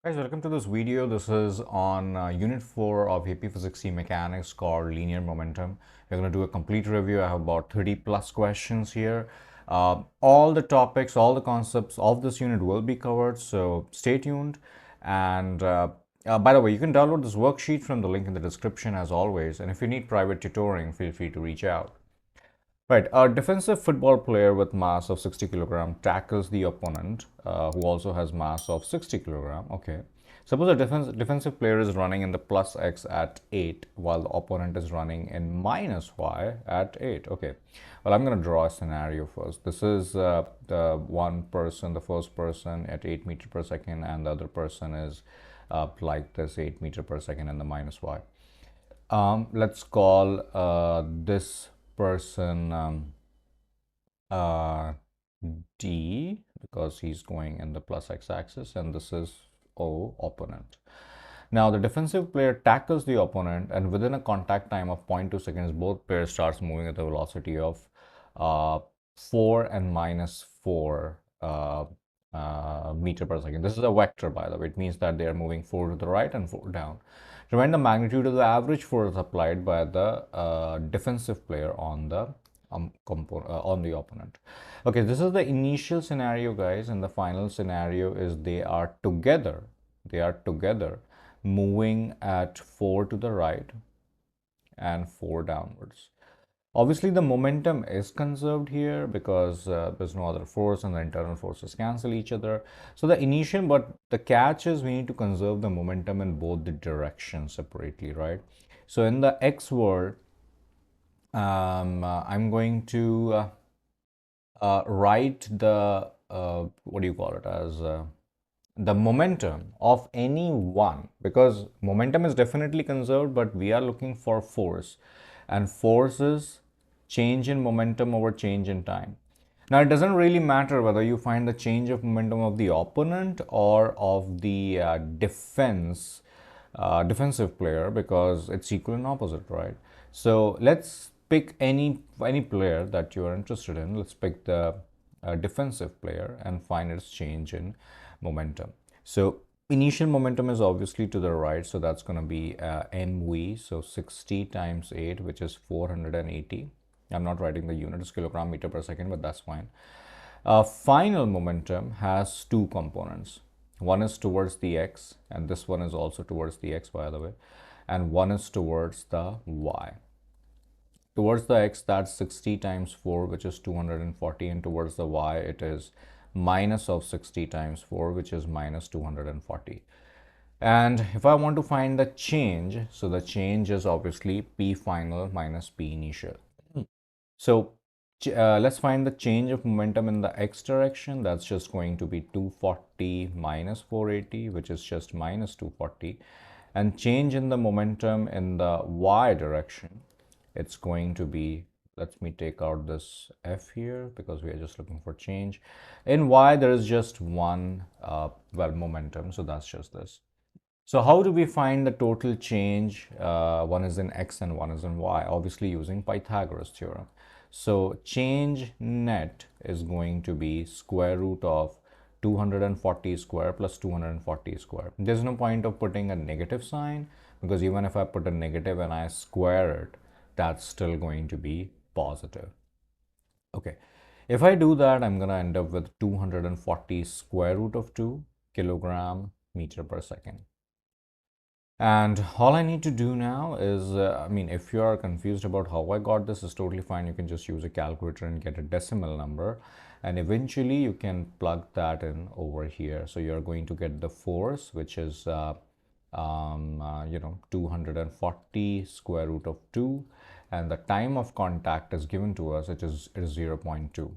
Guys, welcome to this video. This is on Unit 4 of AP Physics C Mechanics called Linear Momentum. We're going to do a complete review. I have about 30 plus questions here. All the topics, all the concepts of this unit will be covered, so stay tuned. And by the way, you can download this worksheet from the link in the description as always. And if you need private tutoring, feel free to reach out. Right, a defensive football player with mass of 60 kilogram tackles the opponent, who also has mass of 60 kilogram. Okay, suppose a defensive player is running in the plus x at 8, while the opponent is running in minus y at 8. Okay, well, I'm going to draw a scenario first. This is the one person, the first person at 8 meter per second, and the other person is like this 8 meter per second in the minus y. Let's call this person D, because he's going in the plus x-axis, and this is O, opponent. Now the defensive player tackles the opponent, and within a contact time of 0.2 seconds, both players starts moving at a velocity of 4 and minus 4 meter per second. This is a vector, by the way. It means that they are moving 4 to the right and 4 down. Find the magnitude of the average force applied by the defensive player on the opponent. Okay, this is the initial scenario, guys, and the final scenario is they are together. They are together, moving at 4 to the right and 4 downwards. Obviously, the momentum is conserved here because there's no other force and the internal forces cancel each other. So the initial, but the catch is we need to conserve the momentum in both the directions separately, right? So in the x world, I'm going to write the, what do you call it, as the momentum of any one, because momentum is definitely conserved, but we are looking for force, and force is change in momentum over change in time. Now, it doesn't really matter whether you find the change of momentum of the opponent or of the defensive player, because it's equal and opposite, right? So let's pick any player that you are interested in. Let's pick the defensive player and find its change in momentum. So initial momentum is obviously to the right, so that's going to be mv, so 60 times 8, which is 480. I'm not writing the unit, it's kilogram meter per second, but that's fine. Final momentum has two components. One is towards the x, and this one is also towards the x, by the way, and one is towards the y. Towards the x, that's 60 times 4, which is 240, and towards the y, it is minus of 60 times 4, which is minus 240. And if I want to find the change, so the change is obviously P final minus P initial. So let's find the change of momentum in the x direction. That's just going to be 240 minus 480, which is just minus 240. And change in the momentum in the y direction, it's going to be, let me take out this f here because we are just looking for change. In y, there is just one, momentum, so that's just this. So how do we find the total change? One is in x and one is in y, obviously using Pythagoras theorem. So change net is going to be square root of 240 square plus 240 square. There's no point of putting a negative sign, because even if I put a negative and I square it, that's still going to be positive. Okay, if I do that, I'm going to end up with 240 square root of 2 kilogram meter per second. And all I need to do now is, if you are confused about how I got this, is totally fine. You can just use a calculator and get a decimal number. And eventually you can plug that in over here. So you're going to get the force, which is, 240 square root of 2. And the time of contact is given to us, it is 0.2.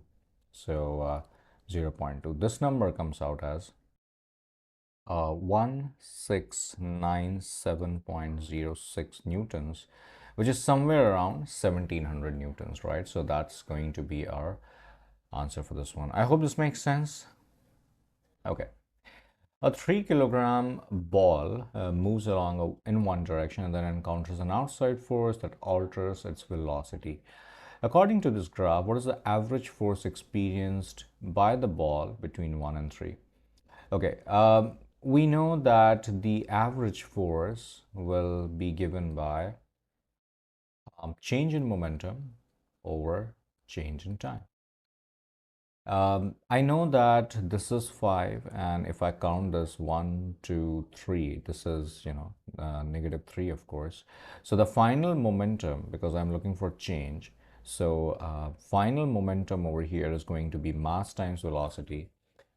So 0.2. This number comes out as 1697.06 newtons, which is somewhere around 1700 newtons, right? So that's going to be our answer for this one. I hope this makes sense. Okay. A 3 kilogram ball moves along in one direction and then encounters an outside force that alters its velocity. According to this graph, what is the average force experienced by the ball between 1 and 3? Okay, we know that the average force will be given by change in momentum over change in time. I know that this is 5, and if I count this 1, 2, 3, this is, negative 3, of course. So the final momentum, because I'm looking for change, so final momentum over here is going to be mass times velocity.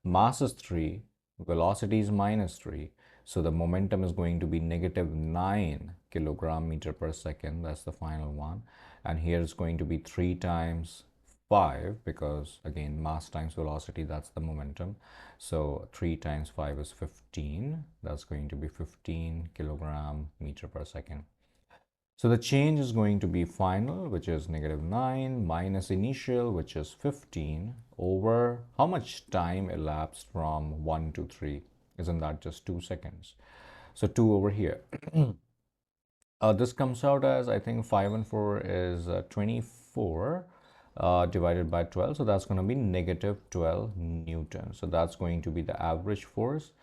Mass is 3, velocity is minus 3. So the momentum is going to be negative 9 kilogram meter per second. That's the final one. And here it's going to be 3 times 5, because again mass times velocity, that's the momentum. So 3 times 5 is 15. That's going to be 15 kilogram meter per second. So the change is going to be final, which is negative 9, minus initial, which is 15, over how much time elapsed from 1 to 3. Isn't that just 2 seconds? So 2 over here. This comes out as, I think 5 and 4 is 24 divided by 12. So that's going to be negative 12 Newton. So that's going to be the average force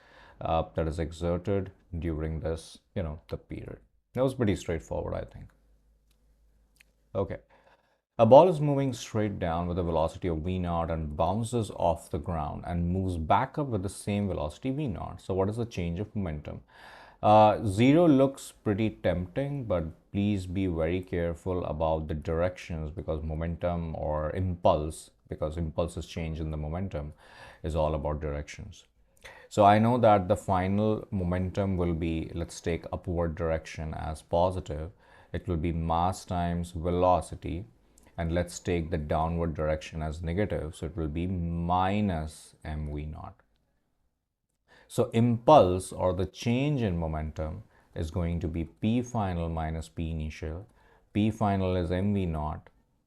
that is exerted during this, the period. That was pretty straightforward, I think. Okay. A ball is moving straight down with a velocity of v0 and bounces off the ground and moves back up with the same velocity v0. So what is the change of momentum? 0 looks pretty tempting, but please be very careful about the directions, because momentum or impulse, because impulses change in the momentum, is all about directions. So I know that the final momentum will be, let's take upward direction as positive. It will be mass times velocity. And let's take the downward direction as negative. So it will be minus mv0. So impulse, or the change in momentum, is going to be P final minus P initial. P final is mv0.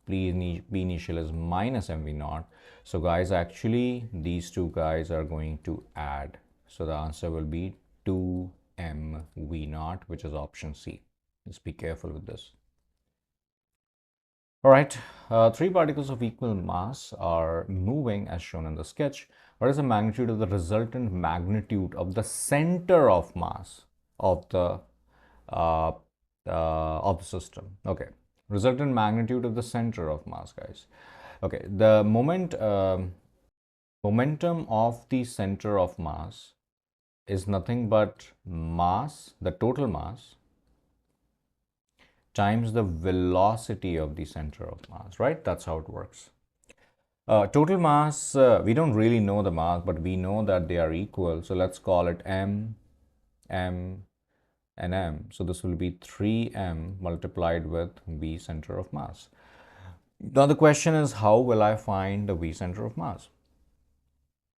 P initial is minus mv0. So guys, actually these two guys are going to add. So the answer will be 2mv0, which is option C. Just be careful with this. All right, 3 particles of equal mass are moving as shown in the sketch. What is the magnitude of the resultant magnitude of the center of mass of the system? Okay, resultant magnitude of the center of mass, guys. Okay, the momentum of the center of mass is nothing but mass, the total mass, times the velocity of the center of mass, right? That's how it works. Total mass, we don't really know the mass, but we know that they are equal. So let's call it m, m, and m. So this will be 3m multiplied with v center of mass. Now the question is, how will I find the v center of mass?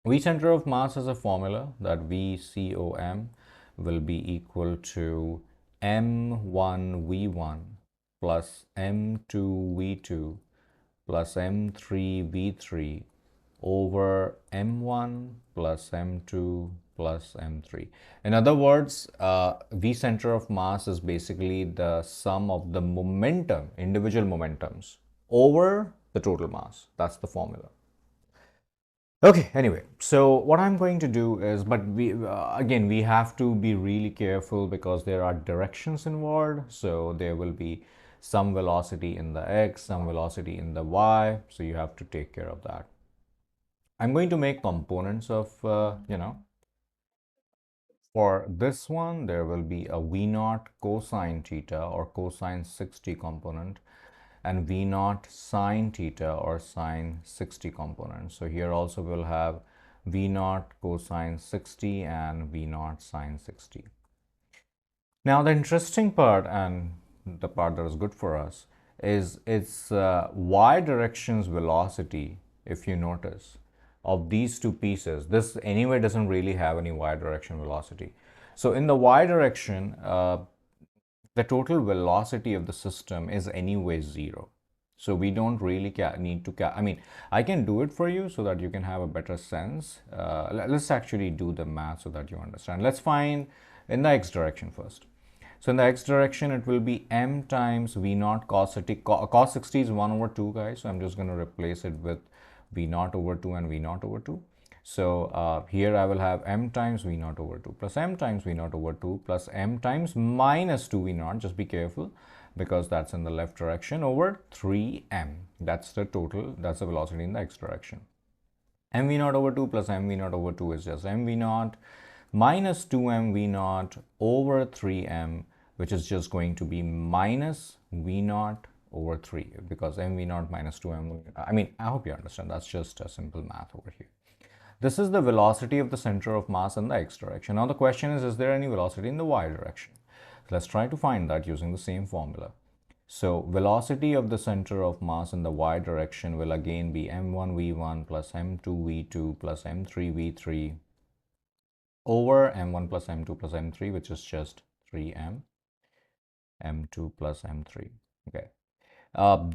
V center of mass is a formula that VCOM will be equal to m1v1 plus m2v2 plus m3v3 over m1 plus m2 plus m3. In other words, V center of mass is basically the sum of the momentum, individual momentums, over the total mass. That's the formula. Okay, anyway, so what I'm going to do is, but again, we have to be really careful because there are directions involved. So there will be some velocity in the x, some velocity in the y. So you have to take care of that. I'm going to make components of, for this one, there will be a v0 cosine theta or cosine 60 component, and v0 sine theta or sine 60 component. So here also we'll have v0 cosine 60 and v0 sine 60. Now the interesting part, and the part that is good for us, is its y direction's velocity. If you notice, of these two pieces, this anyway doesn't really have any y direction velocity. So in the y direction, the total velocity of the system is anyway 0. So we don't really need to, I mean, I can do it for you so that you can have a better sense. Let's actually do the math so that you understand. Let's find in the x direction first. So in the x direction, it will be m times v0 cos 60. Cos 60 is 1 over 2, guys. So I'm just going to replace it with v0 over 2 and v0 over 2. So here I will have m times v naught over 2 plus m times v naught over 2 plus m times minus 2 v naught. Just be careful because that's in the left direction over 3m. That's the total, that's the velocity in the x direction. mv naught over 2 plus mv naught over 2 is just mv naught minus 2mv naught over 3m, which is just going to be minus v naught over 3 because mv naught minus 2m. I mean, I hope you understand. That's just a simple math over here. This is the velocity of the center of mass in the x direction. Now the question is there any velocity in the y direction? Let's try to find that using the same formula. So velocity of the center of mass in the y direction will again be m1 v1 plus m2 v2 plus m3 v3 over m1 plus m2 plus m3, which is just 3m, m2 plus m3. Okay.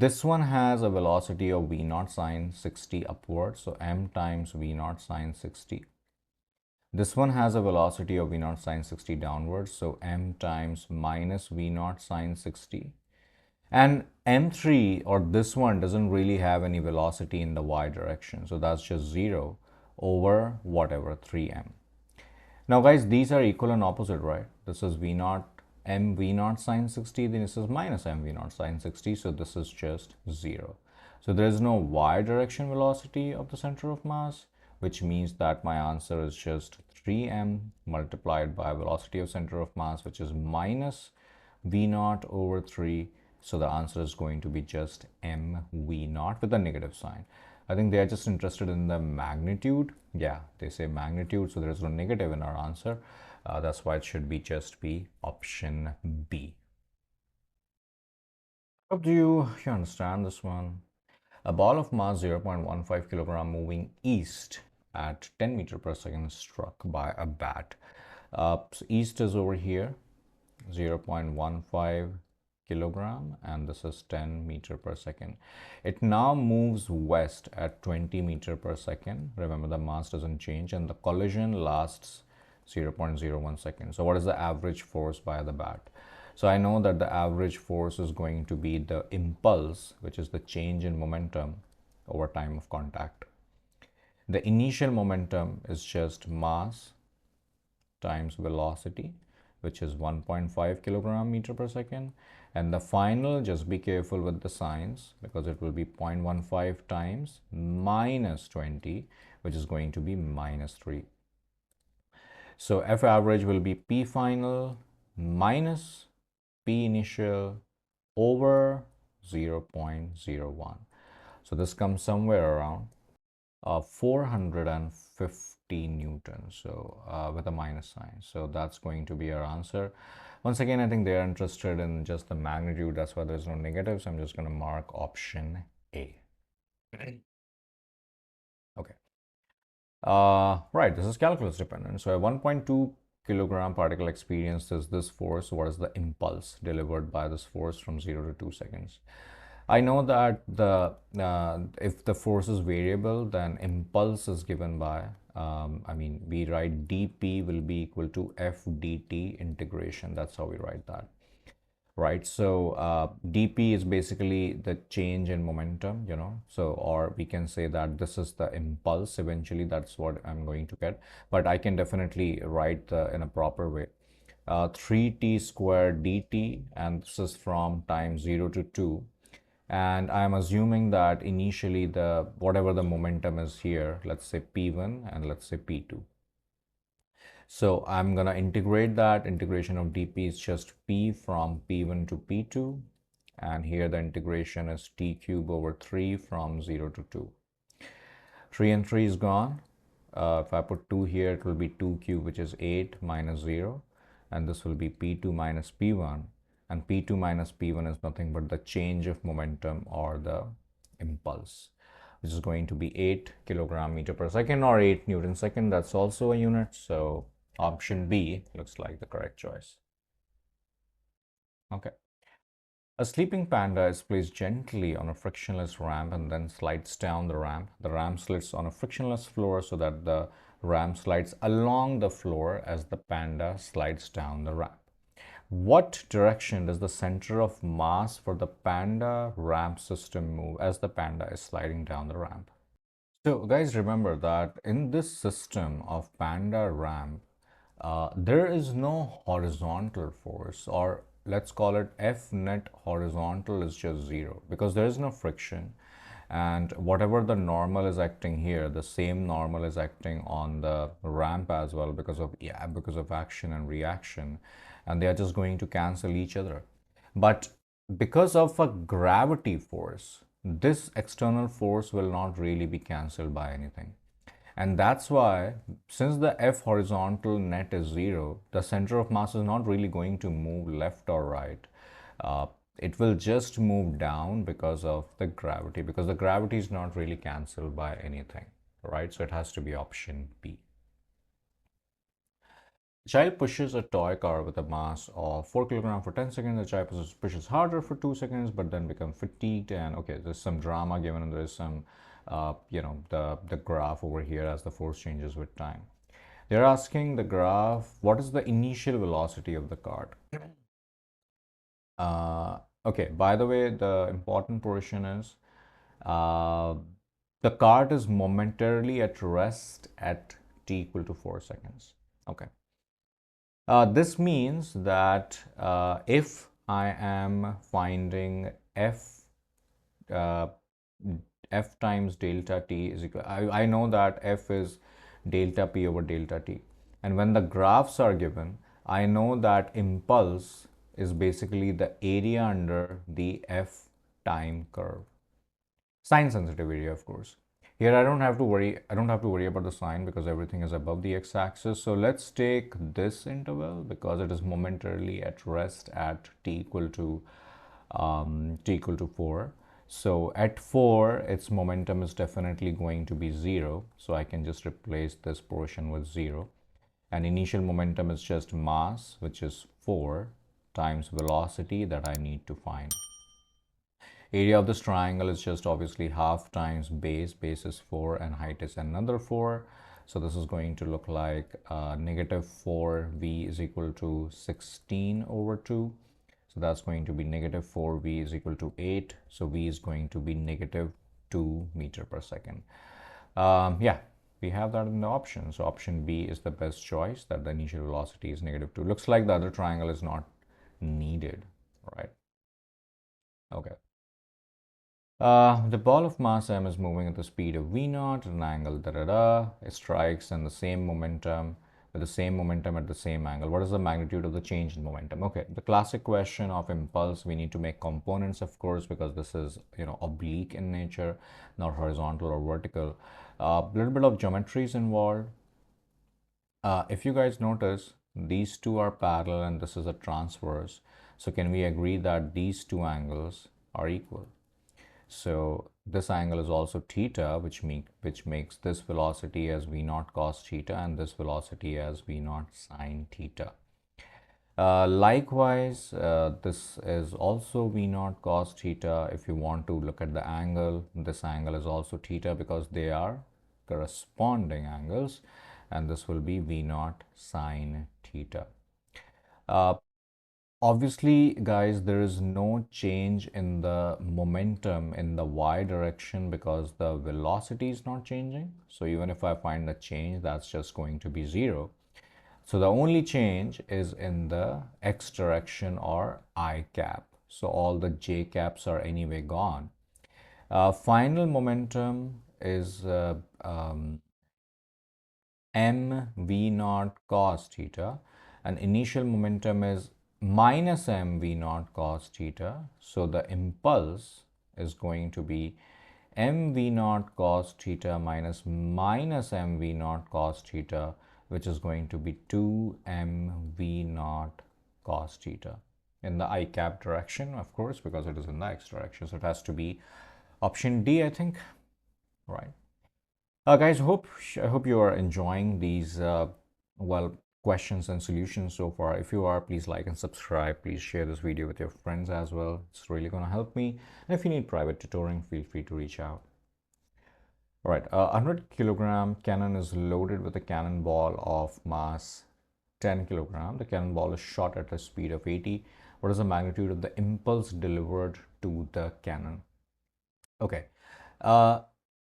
This one has a velocity of v naught sine 60 upwards, so m times v naught sine 60. This one has a velocity of v naught sine 60 downwards, so m times minus v naught sine 60. And m3, or this one, doesn't really have any velocity in the y direction, so that's just 0 over whatever 3m. Now guys, these are equal and opposite, right? This is v naught m v naught sine 60, then this is minus m v naught sine 60, so this is just 0. So there is no y direction velocity of the center of mass, which means that my answer is just 3m multiplied by velocity of center of mass, which is minus v naught over 3. So the answer is going to be just mv naught with a negative sign. I think they are just interested in the magnitude. Yeah, they say magnitude, so there is no negative in our answer. That's why it should be just be option B. Hope you understand this one. A ball of mass 0.15 kilogram moving east at 10 meter per second is struck by a bat. So east is over here, 0.15 kilogram, and this is 10 meter per second. It now moves west at 20 meter per second. Remember, the mass doesn't change, and the collision lasts 0.01 seconds. So what is the average force by the bat? So I know that the average force is going to be the impulse, which is the change in momentum over time of contact. The initial momentum is just mass times velocity, which is 1.5 kilogram meter per second. And the final, just be careful with the signs because it will be 0.15 times minus 20, which is going to be minus 3. So F average will be P final minus P initial over 0.01. So this comes somewhere around 450 newtons, so with a minus sign. So that's going to be our answer. Once again, I think they're interested in just the magnitude. That's why there's no negatives. I'm just going to mark option A. Okay. Right, this is calculus dependent. So a 1.2 kilogram particle experiences this force. What is the impulse delivered by this force from 0 to 2 seconds? I know that if the force is variable, then impulse is given by, I mean, we write dp will be equal to f dt integration. That's how we write that, right? So dp is basically the change in momentum, you know, so, or we can say that this is the impulse. Eventually that's what I'm going to get, but I can definitely write in a proper way. 3t squared dt, and this is from time 0 to 2, and I'm assuming that initially the whatever the momentum is here, let's say p1 and let's say p2. So I'm gonna integrate that. Integration of dp is just p from p1 to p2, and here the integration is t cube over 3 from 0 to 2. 3 and 3 is gone. If I put 2 here, it will be 2 cube, which is 8 minus 0, and this will be p2 minus p1, and p2 minus p1 is nothing but the change of momentum or the impulse, which is going to be 8 kilogram meter per second or 8 Newton second. That's also a unit, so option B looks like the correct choice. Okay. A sleeping panda is placed gently on a frictionless ramp and then slides down the ramp. The ramp slides on a frictionless floor so that the ramp slides along the floor as the panda slides down the ramp. What direction does the center of mass for the panda ramp system move as the panda is sliding down the ramp? So, guys, remember that in this system of panda ramp, there is no horizontal force, or let's call it F net horizontal is just zero because there is no friction. And whatever the normal is acting here, the same normal is acting on the ramp as well because of, yeah, because of action and reaction, and they are just going to cancel each other. But because of a gravity force, this external force will not really be cancelled by anything. And that's why, since the F horizontal net is zero, the center of mass is not really going to move left or right. Uh, it will just move down because of the gravity, because the gravity is not really cancelled by anything, right? So it has to be option B. The child pushes a toy car with a mass of 4 kilograms for 10 seconds. The child pushes harder for 2 seconds, but then becomes fatigued. And okay, there's some drama given, and there's some, the graph over here as the force changes with time. They're asking the graph, what is the initial velocity of the cart? Okay, by the way, the important portion is uh, the cart is momentarily at rest at t equal to 4 seconds. Okay. This means that if I am finding uh, f times delta t is equal, I know that f is delta p over delta t. And when the graphs are given, I know that impulse is basically the area under the f time curve. Sign sensitive area, of course. Here I don't have to worry about the sign because everything is above the x-axis. So let's take this interval because it is momentarily at rest at t equal to 4. So at 4, its momentum is definitely going to be 0. So I can just replace this portion with 0. And initial momentum is just mass, which is 4 times velocity that I need to find. Area of this triangle is just obviously half times base. Base is 4 and height is another 4. So this is going to look like negative 4v is equal to 16 over 2. So that's going to be negative 4v is equal to 8. So v is going to be negative 2 meter per second. Yeah, we have that in the option. So option B is the best choice, that the initial velocity is negative 2. Looks like the other triangle is not needed, right? Okay. The ball of mass m is moving at the speed of v naught at an angle da da da. It strikes in the same momentum with the same momentum at the same angle. What is the magnitude of the change in momentum? Okay, the classic question of impulse, we need to make components, of course, because this is, oblique in nature, not horizontal or vertical. A little bit of geometry is involved. If you guys notice, these two are parallel and this is a transverse. So can we agree that these two angles are equal? So this angle is also theta, which makes this velocity as v naught cos theta and this velocity as v naught sine theta. Likewise, this is also v naught cos theta. If you want to look at the angle, this angle is also theta because they are corresponding angles, and this will be v naught sine theta. Uh, Obviously, guys, there is no change in the momentum in the y direction because the velocity is not changing. So even if I find a change, that's just going to be 0. So the only change is in the x direction or I cap. So all the j caps are anyway gone. Final momentum is m v naught cos theta, and initial momentum is minus m v naught cos theta. So the impulse is going to be m v naught cos theta minus m v naught cos theta, which is going to be 2m v naught cos theta in the I cap direction, of course, because it is in the x direction. So it has to be option D, I think, right? Guys, I hope you are enjoying these questions and solutions so far. If you are, please like and subscribe. Please share this video with your friends as well. It's really going to help me. And if you need private tutoring, feel free to reach out. All right, a 100-kilogram cannon is loaded with a cannonball of mass 10 kilogram. The cannonball is shot at a speed of 80. What is the magnitude of the impulse delivered to the cannon? Okay.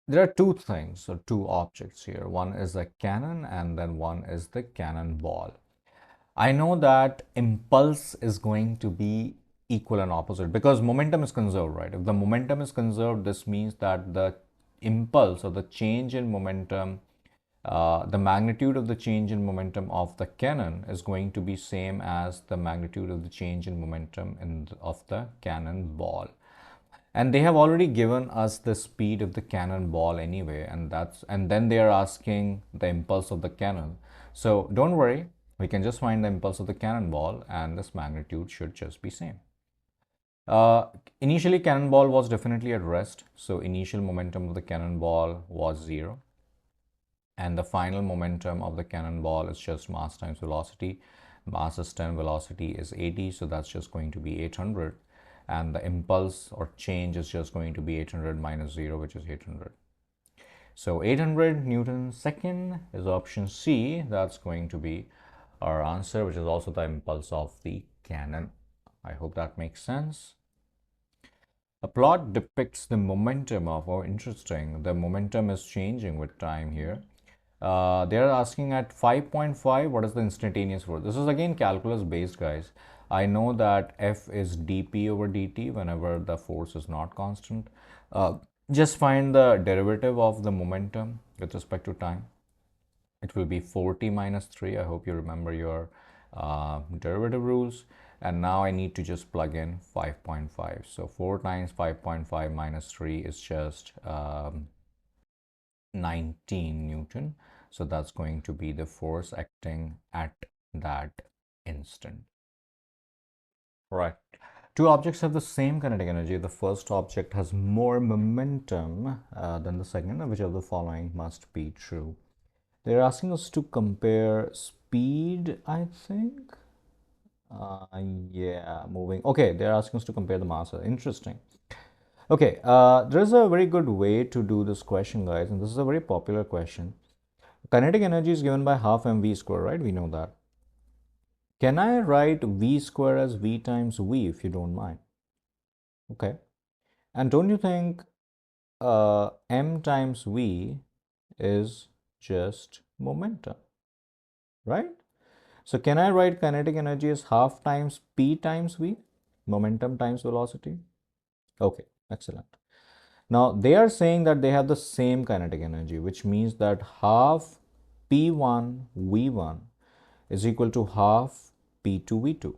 There are two things or two objects here. One is a cannon and then one is the cannonball. I know that impulse is going to be equal and opposite because momentum is conserved, right? If the momentum is conserved, this means that the impulse or the change in momentum, the magnitude of the change in momentum of the cannon is going to be same as the magnitude of the change in momentum of the cannonball. And they have already given us the speed of the cannonball anyway, and then they are asking the impulse of the cannon. So don't worry, we can just find the impulse of the cannonball and this magnitude should just be same. uh, Initially cannonball was definitely at rest, so initial momentum of the cannonball was 0, and the final momentum of the cannonball is just mass times velocity. Mass is 10, velocity is 80, so that's just going to be 800, and the impulse or change is just going to be 800 minus 0, which is 800. So 800 Newton second is option C. That's going to be our answer, which is also the impulse of the cannon. I hope that makes sense. A plot depicts the momentum of, oh, interesting, the momentum is changing with time here. They are asking at 5.5, what is the instantaneous force? This is again calculus based, guys. I know that F is dp over dt whenever the force is not constant. Just find the derivative of the momentum with respect to time. It will be 4t minus 3. I hope you remember your derivative rules. And now I need to just plug in 5.5. So 4 times 5.5 minus 3 is just 19 Newton. So that's going to be the force acting at that instant. Right. Two objects have the same kinetic energy. The first object has more momentum than the second. Which of the following must be true? They're asking us to compare speed, I think. Yeah, moving. Okay, they're asking us to compare the mass. Interesting. Okay, there's a very good way to do this question, guys, and this is a very popular question. Kinetic energy is given by half mv square, right? We know that. Can I write v square as v times v if you don't mind? Okay. And don't you think m times v is just momentum, right? So can I write kinetic energy as half times p times v, momentum times velocity? Okay, excellent. Now they are saying that they have the same kinetic energy, which means that half p1 v1 is equal to half p2 v2.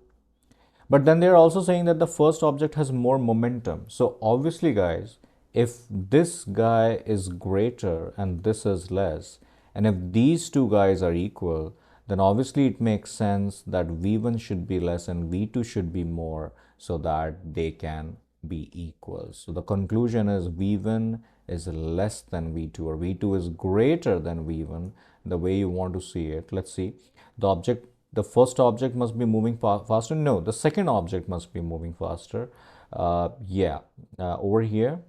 But then they're also saying that the first object has more momentum. So obviously, guys, if this guy is greater and this is less, and if these two guys are equal, then obviously it makes sense that V1 should be less and V2 should be more so that they can be equal. So the conclusion is V1 is less than V2 or V2 is greater than V1, the way you want to see it. Let's see. The first object must be moving faster. No, the second object must be moving faster. Yeah, over here.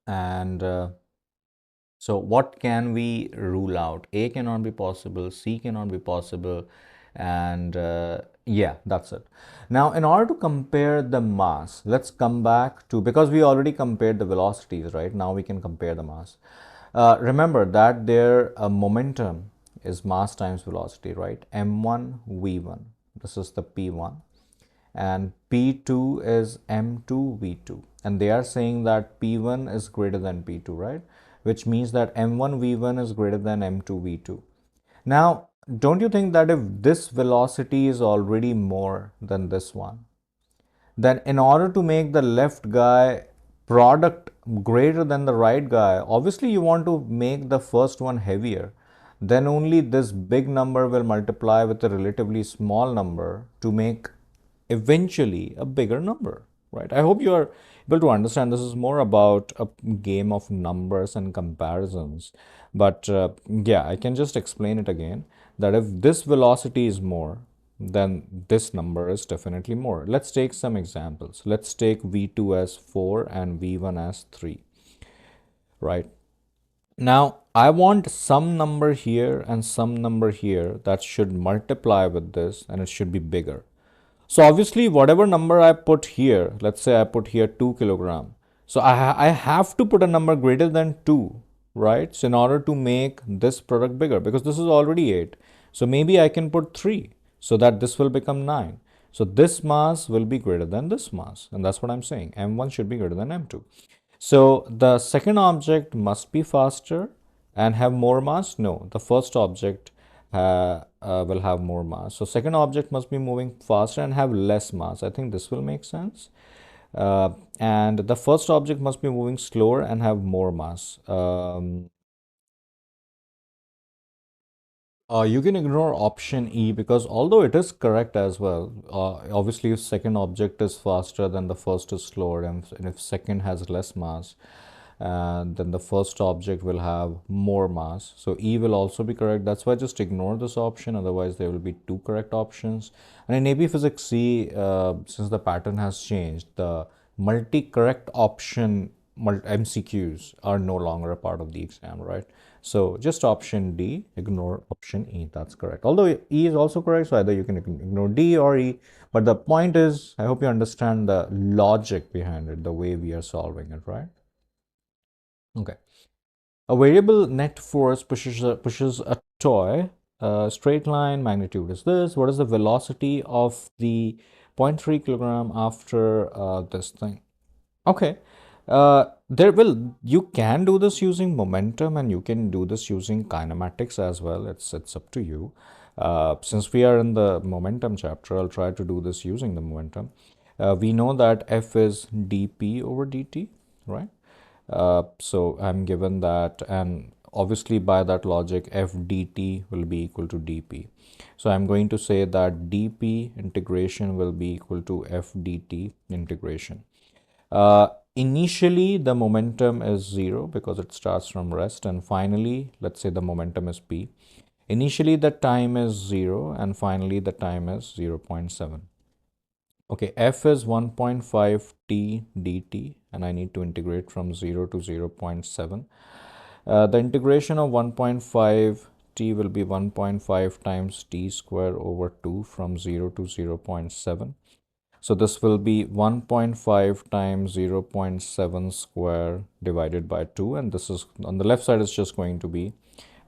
And so what can we rule out? A cannot be possible, C cannot be possible, and yeah, that's it. Now, in order to compare the mass, let's come back to, because we already compared the velocities, right? Now we can compare the mass. Remember that their momentum is mass times velocity, right? m1 v1. This is the p1, and p2 is m2 v2, and they are saying that p1 is greater than p2, right? Which means that m1 v1 is greater than m2 v2. Now, don't you think that if this velocity is already more than this one, then in order to make the left guy product greater than the right guy, obviously you want to make the first one heavier. Then only this big number will multiply with a relatively small number to make eventually a bigger number, right? I hope you are able to understand. This is more about a game of numbers and comparisons. But yeah, I can just explain it again, that if this velocity is more, then this number is definitely more. Let's take some examples. Let's take v2 as 4 and v1 as 3, right? Now, I want some number here and some number here that should multiply with this, and it should be bigger. So obviously, whatever number I put here, let's say I put here 2 kilogram, So I have to put a number greater than 2, right? So in order to make this product bigger, because this is already 8. So maybe I can put 3 so that this will become 9. So this mass will be greater than this mass. And that's what I'm saying. M1 should be greater than M2. So the second object must be faster and have more mass? No, the first object will have more mass. So second object must be moving faster and have less mass. I think this will make sense. And the first object must be moving slower and have more mass. You can ignore option E because although it is correct as well, obviously if second object is faster then the first is slower, and if second has less mass, then the first object will have more mass. So E will also be correct. That's why just ignore this option. Otherwise, there will be two correct options. And in AP Physics C, since the pattern has changed, the multi-correct option MCQs are no longer a part of the exam, right? So just option D, ignore option E. That's correct. Although E is also correct, so either you can ignore D or E. But the point is, I hope you understand the logic behind it, the way we are solving it, right? Okay. A variable net force pushes a toy. Straight line magnitude is this. What is the velocity of the 0.3 kilogram after this thing? Okay. There will you can do this using momentum and you can do this using kinematics as well. It's up to you. Since we are in the momentum chapter, I'll try to do this using the momentum. We know that F is dp over dt, right? So I'm given that, and obviously by that logic, f dt will be equal to dp. So I'm going to say that dp integration will be equal to f dt integration. Initially, the momentum is 0 because it starts from rest, and finally, let's say the momentum is p. Initially, the time is 0, and finally, the time is 0.7. Okay, f is 1.5 t dt, and I need to integrate from 0 to 0.7. The integration of 1.5 t will be 1.5 times t square over 2 from 0 to 0.7. So this will be 1.5 times 0.7 square divided by 2, and this is on the left side is just going to be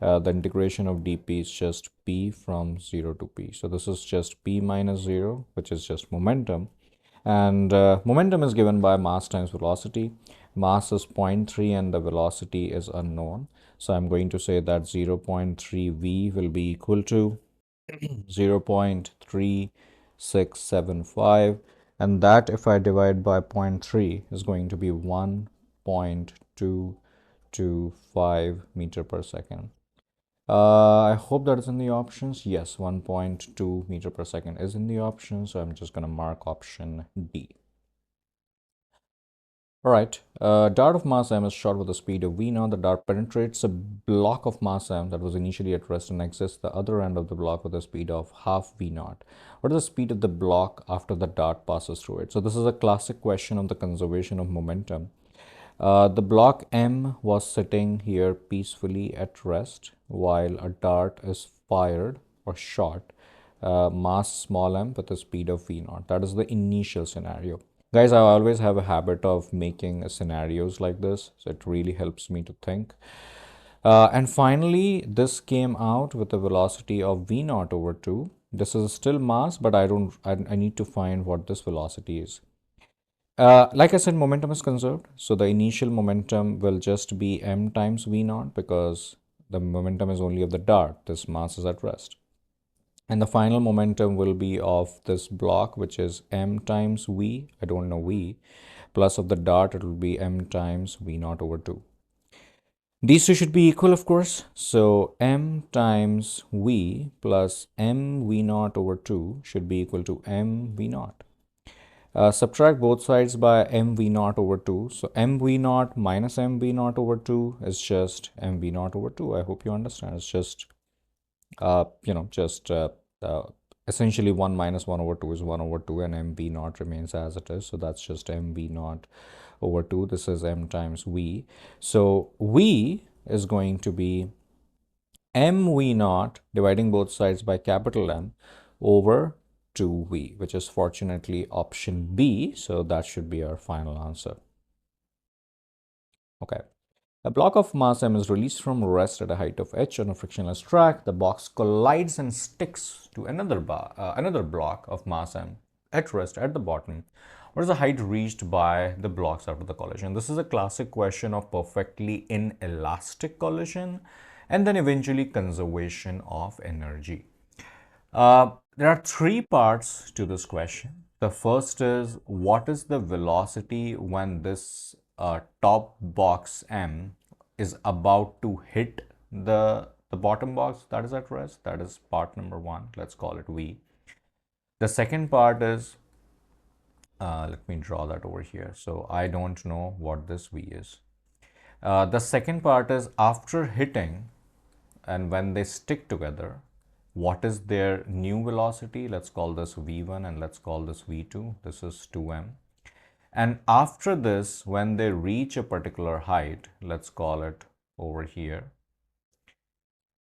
the integration of dp is just p from 0 to p. So this is just p minus 0, which is just momentum. And momentum is given by mass times velocity. Mass is 0.3 and the velocity is unknown. So I'm going to say that 0.3 v will be equal to 0.3675, and that if I divide by 0.3 is going to be 1.225 meter per second. I hope that is in the options. Yes, 1.2 meter per second is in the options, so I'm just going to mark option D. All right, dart of mass m is shot with a speed of v naught. The dart penetrates a block of mass m that was initially at rest and exits the other end of the block with a speed of half v naught. What is the speed of the block after the dart passes through it? So this is a classic question of the conservation of momentum. The block m was sitting here peacefully at rest while a dart is fired or shot, mass small m with a speed of v naught. That is the initial scenario. Guys, I always have a habit of making scenarios like this, so it really helps me to think. And finally, this came out with a velocity of v naught over 2. This is still mass, but I need to find what this velocity is. Like I said, momentum is conserved. So the initial momentum will just be m times v naught because the momentum is only of the dart. This mass is at rest. And the final momentum will be of this block, which is m times v, I don't know v, plus of the dart, it will be m times v naught over 2. These two should be equal, of course. So m times v plus m v naught over 2 should be equal to m v naught. Subtract both sides by m v naught over 2. So m v naught minus m v naught over 2 is just m v naught over 2. I hope you understand. It's just just essentially 1 minus 1 over 2 is 1 over 2, and mv naught remains as it is. So that's just mv naught over 2. This is m times v. So v is going to be mv naught dividing both sides by capital M over 2v, which is fortunately option B. So that should be our final answer. Okay. A block of mass m is released from rest at a height of h on a frictionless track. The box collides and sticks to another block of mass m at rest at the bottom. What is the height reached by the blocks after the collision? This is a classic question of perfectly inelastic collision and then eventually conservation of energy. There are three parts to this question. The first is, what is the velocity when this top box M is about to hit the bottom box that is at rest? That is part number one. Let's call it V. The second part is, let me draw that over here. So I don't know what this V is. The second part is, after hitting and when they stick together, what is their new velocity? Let's call this v1 and let's call this v2. This is 2m. And after this, when they reach a particular height, let's call it over here,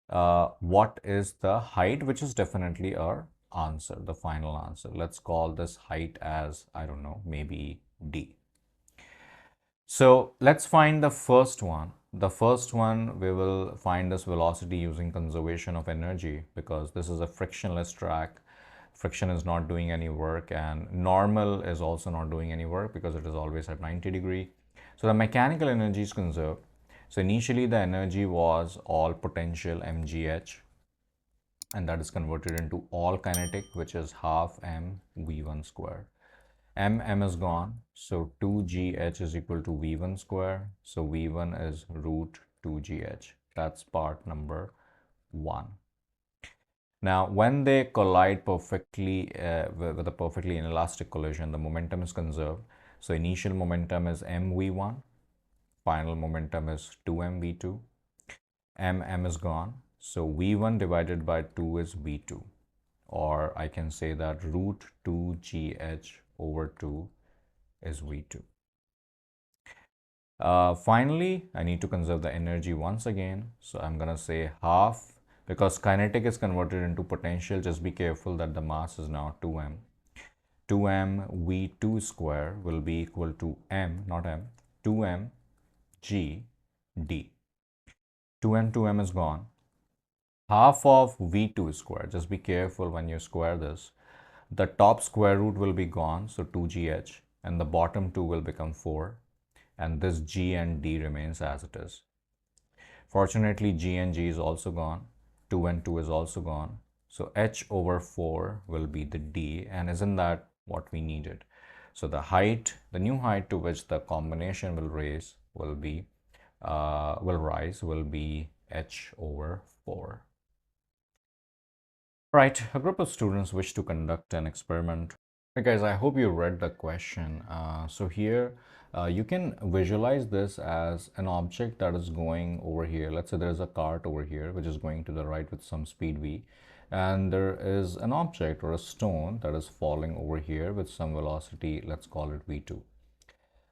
what is the height, which is definitely our answer, the final answer. Let's call this height as, I don't know, maybe d. So let's find the first one. The first one, we will find this velocity using conservation of energy, because this is a frictionless track. Friction is not doing any work, and normal is also not doing any work because it is always at 90 degree. So the mechanical energy is conserved. So initially the energy was all potential mgh, and that is converted into all kinetic, which is half m v1 square. M is gone, so 2gh is equal to v1 square, so v1 is root 2gh. That's part number one. Now, when they collide perfectly with a perfectly inelastic collision, the momentum is conserved. So initial momentum is mv1, final momentum is 2mv2, m is gone, so v1 divided by 2 is v2, or I can say that root 2gh over 2 is v2. Finally, I need to conserve the energy once again. So I'm going to say half, because kinetic is converted into potential. Just be careful that the mass is now 2m. 2m v2 square will be equal to m, not m, 2m g d. 2m is gone. Half of v2 square, just be careful when you square this. The top square root will be gone, so 2gh, and the bottom 2 will become 4. And this g and d remains as it is. Fortunately, g and g is also gone. 2 and 2 is also gone. So h over 4 will be the d, and isn't that what we needed? So the height, the new height to which the combination will rise will be h over 4. Right, a group of students wish to conduct an experiment. Hey guys, I hope you read the question. So here you can visualize this as an object that is going over here. Let's say there's a cart over here which is going to the right with some speed v, and there is an object or a stone that is falling over here with some velocity, let's call it v2.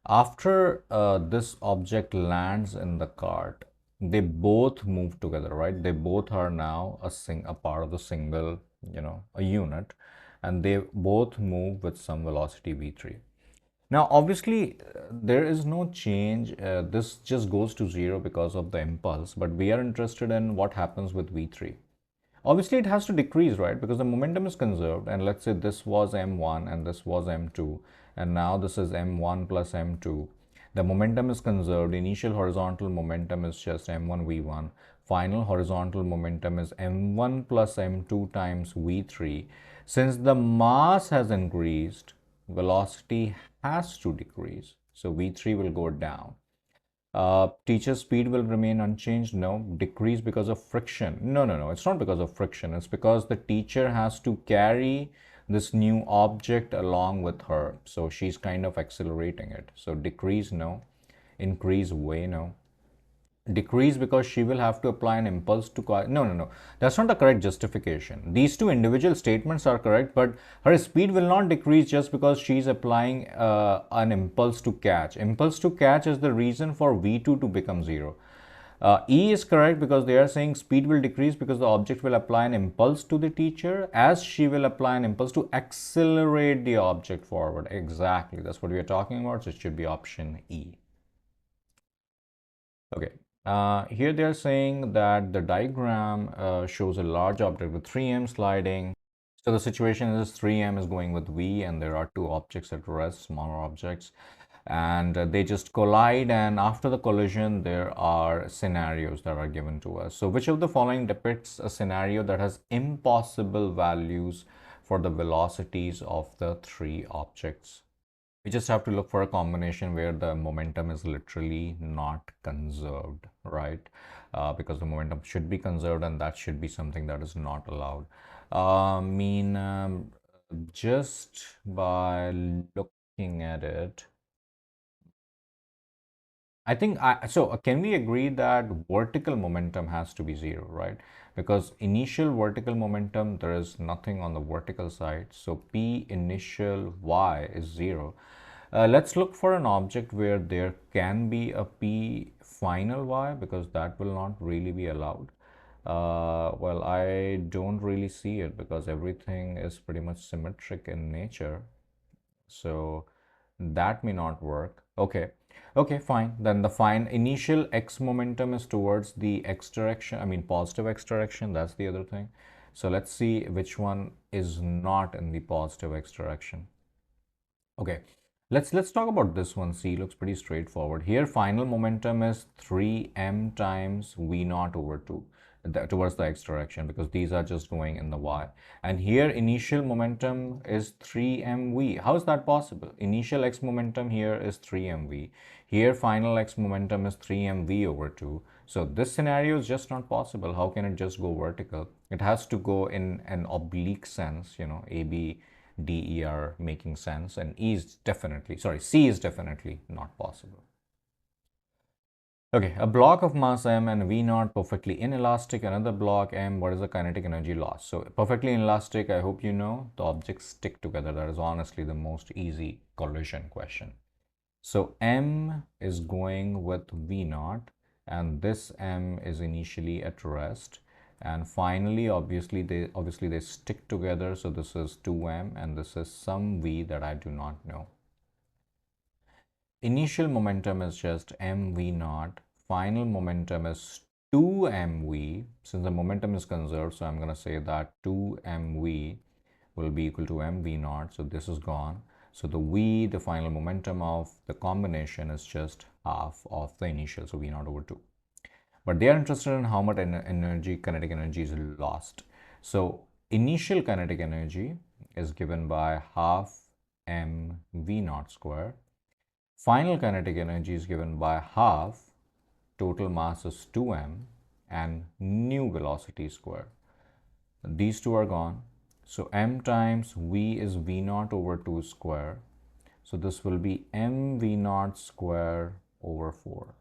After this object lands in the cart, they both move together, right? They both are now a part of the single, a unit, and they both move with some velocity v3. Now, obviously, there is no change. This just goes to zero because of the impulse, but we are interested in what happens with v3. Obviously, it has to decrease, right? Because the momentum is conserved, and let's say this was m1 and this was m2, and now this is m1 plus m2. The momentum is conserved. Initial horizontal momentum is just m1 v1. Final horizontal momentum is m1 plus m2 times v3. Since the mass has increased, velocity has to decrease. So v3 will go down. Teacher speed will remain unchanged? No. Decrease because of friction? No. It's not because of friction. It's because the teacher has to carry this new object along with her. So she's kind of accelerating it. So decrease? No. Increase? Way? No. Decrease because she will have to apply an impulse to no, that's not the correct justification. These two individual statements are correct, but her speed will not decrease just because she's applying an impulse to catch. Impulse to catch is the reason for v2 to become 0. E is correct because they are saying speed will decrease because the object will apply an impulse to the teacher as she will apply an impulse to accelerate the object forward. Exactly, that's what we are talking about. So it should be option E. Okay. Here they're saying that the diagram shows a large object with 3M sliding. So the situation is 3M is going with V and there are two objects at rest, smaller objects, and they just collide, and after the collision there are scenarios that are given to us. So which of the following depicts a scenario that has impossible values for the velocities of the three objects? We just have to look for a combination where the momentum is literally not conserved, right? Because the momentum should be conserved and that should be something that is not allowed. Just by looking at it, I think can we agree that vertical momentum has to be zero, right? Because initial vertical momentum, there is nothing on the vertical side. So P initial Y is zero. Let's look for an object where there can be a P final Y, because that will not really be allowed. Well, I don't really see it because everything is pretty much symmetric in nature. So that may not work. Okay. Okay, fine. Then the fine initial x momentum is towards the x direction. I mean, positive x direction. That's the other thing. So let's see which one is not in the positive x direction. Okay, let's talk about this one. C looks pretty straightforward. Here, final momentum is 3m times v naught over 2 towards the x direction, because these are just going in the y. And here, initial momentum is 3mv. How is that possible? Initial x momentum here is 3mv. Here, final x momentum is 3mv over 2. So this scenario is just not possible. How can it just go vertical? It has to go in an oblique sense, AB DER making sense, and E is definitely, sorry, C is definitely not possible. Okay, a block of mass m and V naught perfectly inelastic, another block m, what is the kinetic energy loss? So perfectly inelastic, I hope you know, the objects stick together. That is honestly the most easy collision question. So m is going with V naught, and this m is initially at rest, and finally obviously they stick together. So this is 2m and this is some v that I do not know. Initial momentum is just mv naught, final momentum is 2mv. Since the momentum is conserved, so I'm going to say that 2mv will be equal to mv naught. So this is gone. So the v, the final momentum of the combination, is just half of the initial, so v naught over 2. But they are interested in how much energy, kinetic energy, is lost. So initial kinetic energy is given by half m v naught square. Final kinetic energy is given by half, total mass is 2m, and new velocity square. These two are gone. So m times v is v naught over 2 square. So this will be m v naught square over 4.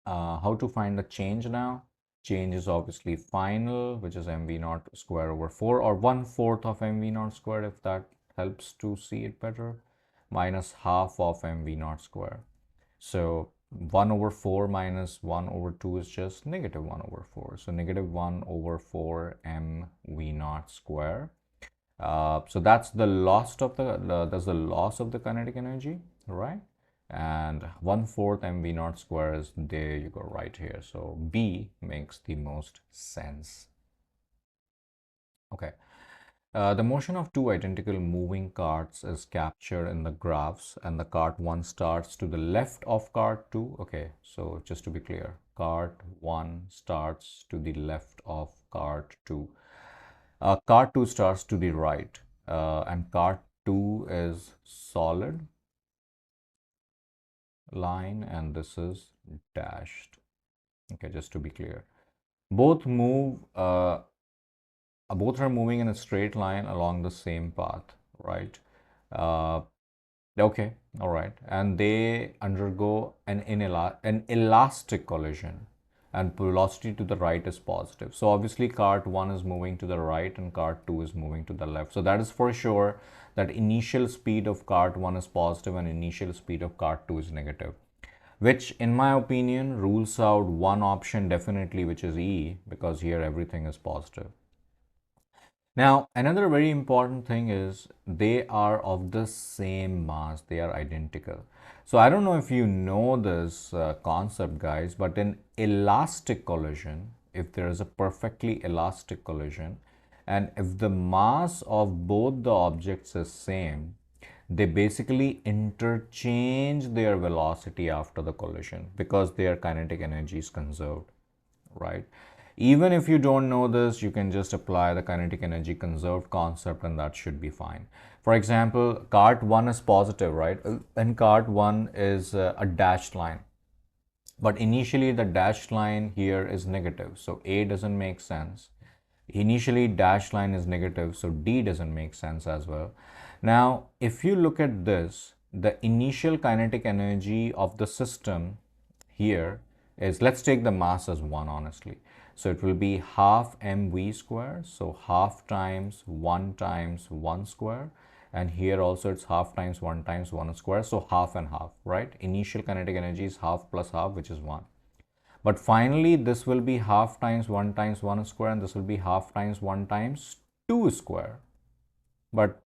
How to find the change now? Change is obviously final, which is mv naught square over 4, or 1/4 of mv naught square, if that helps to see it better, minus half of mv naught square. So 1 over 4 minus 1 over 2 is just negative 1 over 4. So negative 1 over 4 mv naught square. So that's the loss of the kinetic energy, right? And 1/4 mv naught square is, there you go, right here. So B makes the most sense. Okay. The motion of two identical moving carts is captured in the graphs, and the cart 1 starts to the left of cart 2. Okay, so just to be clear, cart 1 starts to the left of cart 2. Cart 2 starts to the right, and cart 2 is solid line, and this is dashed. Okay, just to be clear, both both are moving in a straight line along the same path, right? Uh, okay, all right, and they undergo an elastic collision, and velocity to the right is positive. So obviously cart 1 is moving to the right and cart 2 is moving to the left. So that is for sure that initial speed of cart 1 is positive and initial speed of cart 2 is negative, which in my opinion rules out one option definitely, which is E, because here everything is positive. Now, another very important thing is they are of the same mass, they are identical. So, I don't know if you know this concept, guys, but in elastic collision, if there is a perfectly elastic collision, and if the mass of both the objects is same, they basically interchange their velocity after the collision because their kinetic energy is conserved, right? Even if you don't know this, you can just apply the kinetic energy conserved concept and that should be fine. For example, cart 1 is positive, right? And cart 1 is a dashed line. But initially the dashed line here is negative, so A doesn't make sense. Initially dashed line is negative, so D doesn't make sense as well. Now, if you look at this, the initial kinetic energy of the system here is, let's take the mass as 1 honestly. So it will be half mv square, so half times 1 square, and here also it's half times 1 square, so half and half, right? Initial kinetic energy is half plus half, which is 1. But finally, this will be half times 1 square, and this will be half times 1 times 2 square. But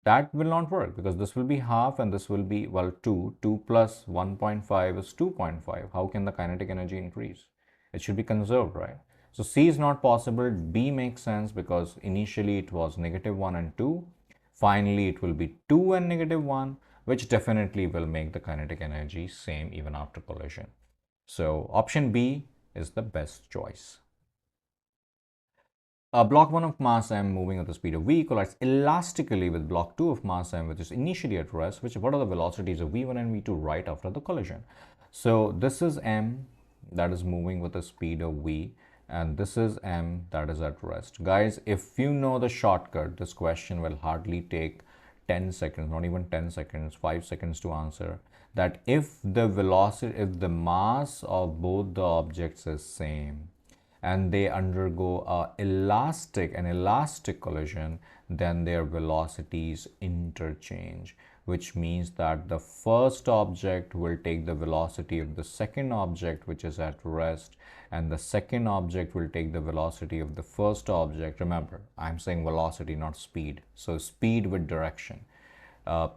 that will not work because this will be half and this will be, well, 2. 2 plus 1.5 is 2.5. How can the kinetic energy increase? It should be conserved, right? So C is not possible. B makes sense because initially it was -1 and 2. Finally, it will be 2 and -1, which definitely will make the kinetic energy same even after collision. So option B is the best choice. Block 1 of mass m moving at the speed of v collides elastically with block 2 of mass m, which is initially at rest. What are the velocities of v1 and v2 right after the collision? So this is m that is moving with the speed of v, and this is m that is at rest. Guys, if you know the shortcut, this question will hardly take 10 seconds, not even 10 seconds, 5 seconds to answer. That if the mass of both the objects is same, and they undergo an elastic collision, then their velocities interchange, which means that the first object will take the velocity of the second object which is at rest, and the second object will take the velocity of the first object. Remember, I'm saying velocity, not speed. So speed with direction.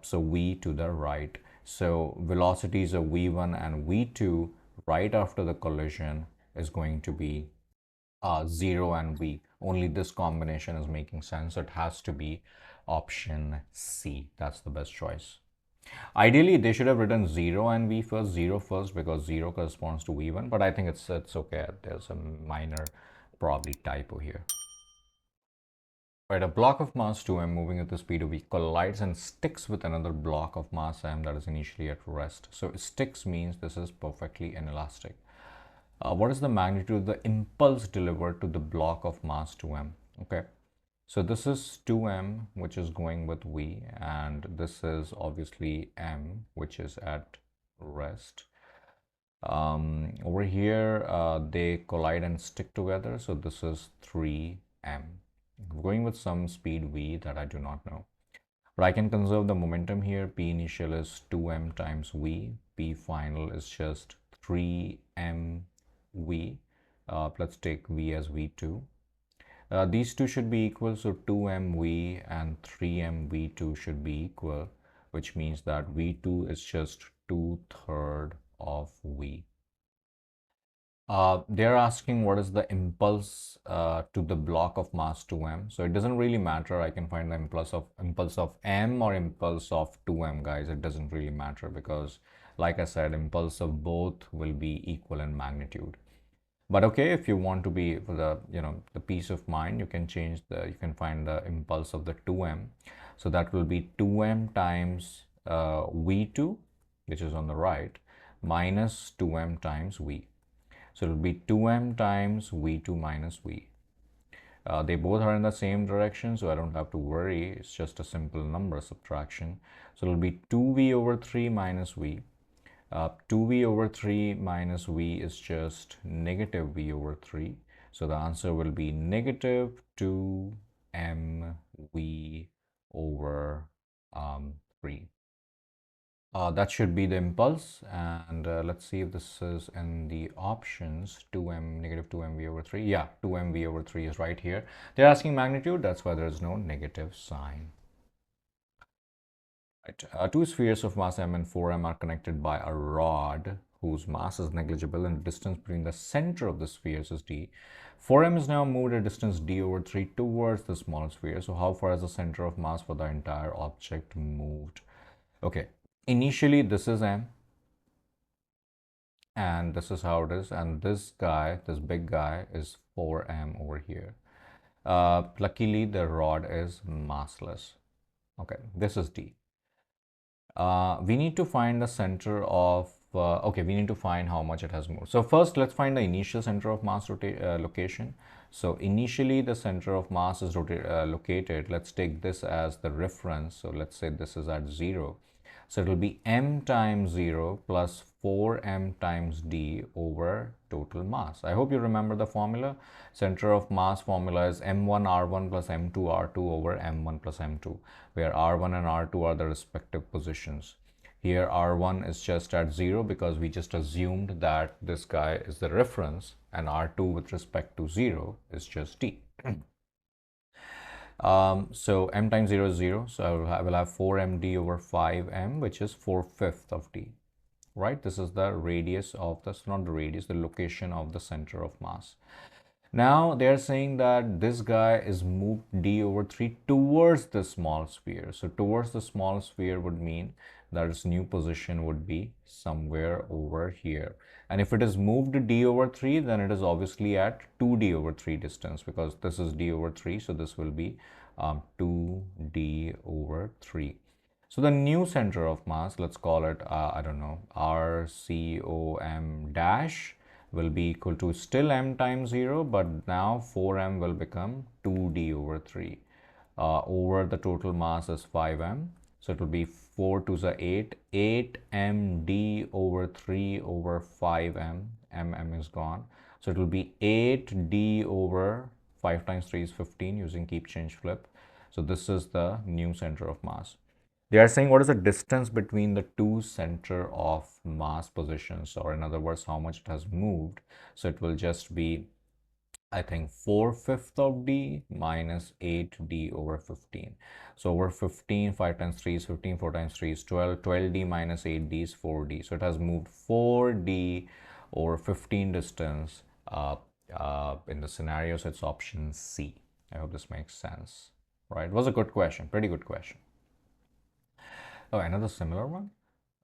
So v to the right. So velocities of v1 and v2 right after the collision is going to be 0 and V. Only this combination is making sense. So it has to be option C. That's the best choice. Ideally, they should have written 0 and V first, 0 first, because 0 corresponds to V1, but I think it's okay. There's a minor probably typo here. Right, a block of mass 2m moving at the speed of v collides and sticks with another block of mass m that is initially at rest. So sticks means this is perfectly inelastic. What is the magnitude of the impulse delivered to the block of mass 2m? Okay, so this is 2m, which is going with v, and this is obviously m, which is at rest. Over here, they collide and stick together, so this is 3m. Going with some speed v that I do not know. But I can conserve the momentum here. P initial is 2m times v. P final is just 3m v. Let's take v as v2. These two should be equal, so 2mv and 3mv2 should be equal, which means that v2 is just 2/3 of v. They're asking what is the impulse to the block of mass 2m. So it doesn't really matter. I can find the impulse of m or impulse of 2m, guys. It doesn't really matter because, like I said, impulse of both will be equal in magnitude. But okay, if you want to be for the the peace of mind, you can find the impulse of the 2m. So that will be 2m times v2, which is on the right, minus 2m times v. So it will be 2m times v2 minus v. They both are in the same direction, so I don't have to worry. It's just a simple number subtraction. So it will be 2v over 3 minus v. 2v over 3 minus v is just negative v over 3. So the answer will be negative 2mv over 3. That should be the impulse, and let's see if this is in the options. 2m, negative 2mv over 3. Yeah, 2mv over 3 is right here. They're asking magnitude, that's why there is no negative sign. Right. Two spheres of mass m and 4m are connected by a rod whose mass is negligible and the distance between the center of the spheres is d. 4m is now moved a distance d over 3 towards the small sphere. So how far is the center of mass for the entire object moved? Okay, initially this is m, and this is how it is, and this guy, this big guy, is 4m over here. Luckily the rod is massless. Okay, this is d. We need to find the center of okay, we need to find how much it has moved. So first let's find the initial center of mass location. So initially the center of mass is located, let's take this as the reference. So let's say this is at 0. So it will be m times 0 plus 4m times d over total mass. I hope you remember the formula. Center of mass formula is m1 r1 plus m2 r2 over m1 plus m2, where r1 and r2 are the respective positions. Here r1 is just at 0 because we just assumed that this guy is the reference, and r2 with respect to 0 is just d. So m times 0 is 0, so I will have 4md over 5m, which is 4/5 of d, right? This is the radius of this, not the radius, the location of the center of mass. Now they are saying that this guy is moved d over 3 towards the small sphere. So towards the small sphere would mean that its new position would be somewhere over here. And if it is moved d over 3, then it is obviously at 2d over 3 distance, because this is d over 3. So this will be 2d over 3. So the new center of mass, let's call it, I don't know, RCOM dash, will be equal to still m times 0, but now 4m will become 2d over 3. Over the total mass is 5m. So it will be 4 to the 8, 8md over 3 over 5m, mm is gone. So it will be 8d over 5 times 3 is 15 using keep change flip. So this is the new center of mass. They are saying what is the distance between the two center of mass positions, or in other words, how much it has moved. So it will just be, I think, 4/5 of d minus 8d over 15. So over 15, 5 times 3 is 15, 4 times 3 is 12, 12d minus 8d is 4d. So it has moved 4d over 15 distance in the scenario. So it's option C. I hope this makes sense, right? It was a good question, pretty good question. Oh, another similar one.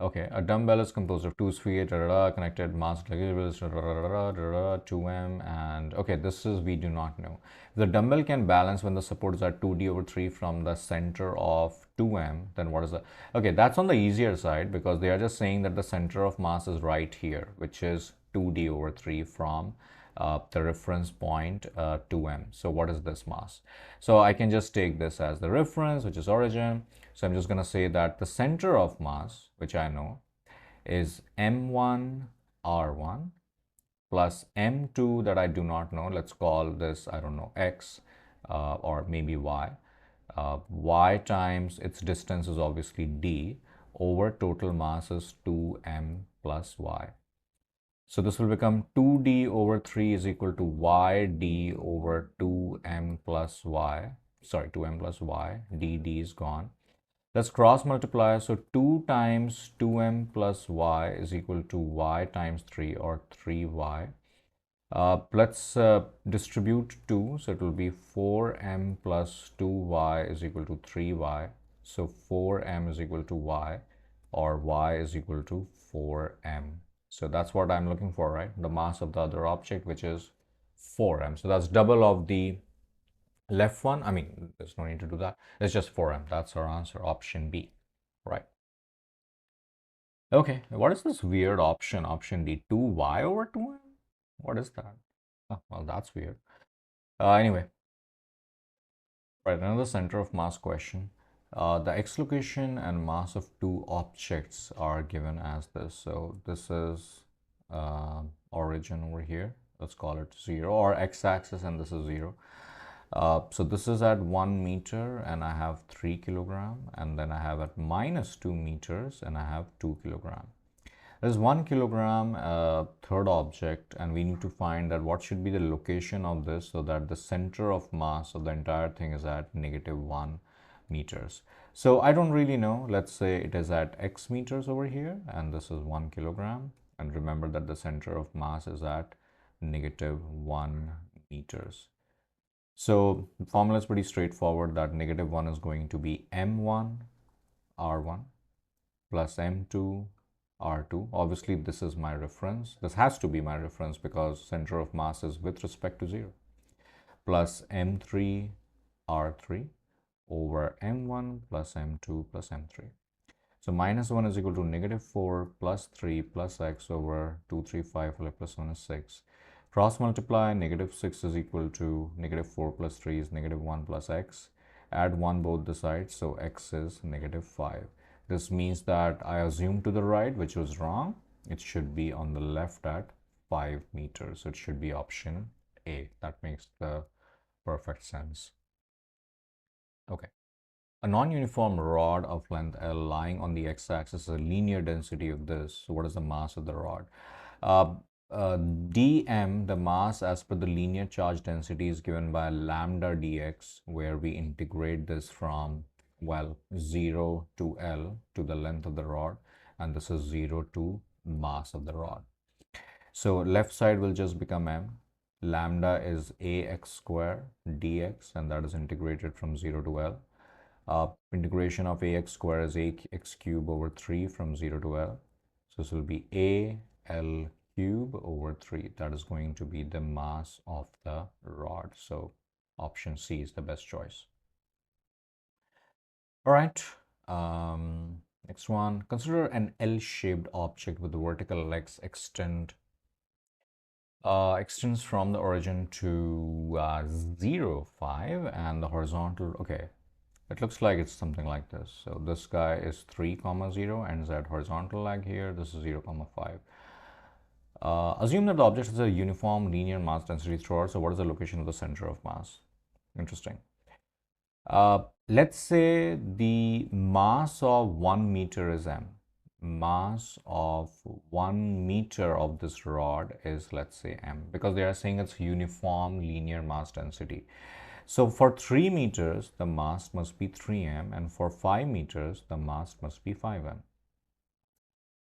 Okay, a dumbbell is composed of two spheres, connected mass negligibly, 2m, and okay, this is we do not know. The dumbbell can balance when the support is at 2d over 3 from the center of 2m, then what is the, okay, that's on the easier side because they are just saying that the center of mass is right here, which is 2d over 3 from the reference point 2m. So what is this mass? So I can just take this as the reference, which is origin. So I'm just going to say that the center of mass, which I know, is m1 r1 plus m2 that I do not know. Let's call this, I don't know, x or maybe y. Y times its distance is obviously d over total mass is 2m plus y. So this will become 2d over 3 is equal to yd over 2m plus y. Sorry, 2m plus y. dd is gone. Let's cross multiply. So 2 times 2m plus y is equal to y times 3 or 3y. Let's distribute 2. So it will be 4m plus 2y is equal to 3y. So 4m is equal to y, or y is equal to 4m. So that's what I'm looking for, right? The mass of the other object, which is 4m. So that's double of the left one. I mean, there's no need to do that. It's just 4m. That's our answer, option B, right? Okay, what is this weird option, option D? 2y over 2m? What is that? Oh, well, that's weird. Anyway, right, another center of mass question. The x location and mass of two objects are given as this. So this is origin over here. Let's call it 0, or x-axis, and this is 0. So this is at 1 meter and I have 3 kilogram, and then I have at minus 2 meters and I have 2 kilogram. There's 1 kilogram third object, and we need to find that what should be the location of this so that the center of mass of the entire thing is at -1 meters. So I don't really know. Let's say it is at x meters over here, and this is 1 kilogram. And remember that the center of mass is at -1 meters. So the formula is pretty straightforward, that -1 is going to be m1 r1 plus m2 r2. Obviously, this is my reference. This has to be my reference because center of mass is with respect to 0. Plus m3 r3 over m1 plus m2 plus m3. So -1 is equal to -4 plus 3 plus x over 2, 3, 5, plus 1 is 6. Cross multiply, -6 is equal to -4 plus 3 is -1 plus x. Add 1 both the sides, so x is -5. This means that I assumed to the right, which was wrong. It should be on the left at 5 meters. So it should be option A. That makes the perfect sense. Okay. A non-uniform rod of length L lying on the x-axis is a linear density of this. So what is the mass of the rod? dm, the mass as per the linear charge density, is given by lambda dx, where we integrate this from, well, 0 to L to the length of the rod, and this is 0 to mass of the rod. So left side will just become m. Lambda is ax square dx, and that is integrated from 0 to L. Integration of ax square is ax cube over 3 from 0 to L. So this will be a L cube over 3. That is going to be the mass of the rod. So option C is the best choice. All right. Next one. Consider an L-shaped object with the vertical legs extends from the origin to 0, 5, and the horizontal. Okay. It looks like it's something like this. So this guy is 3, 0, ends at horizontal leg here. This is 0, 5. Assume that the object has a uniform linear mass density throughout. So what is the location of the center of mass? Interesting. Let's say the mass of 1 meter is m. Mass of 1 meter of this rod is, let's say, m, because they are saying it's uniform linear mass density. So for 3 meters, the mass must be 3m, and for 5 meters, the mass must be 5m.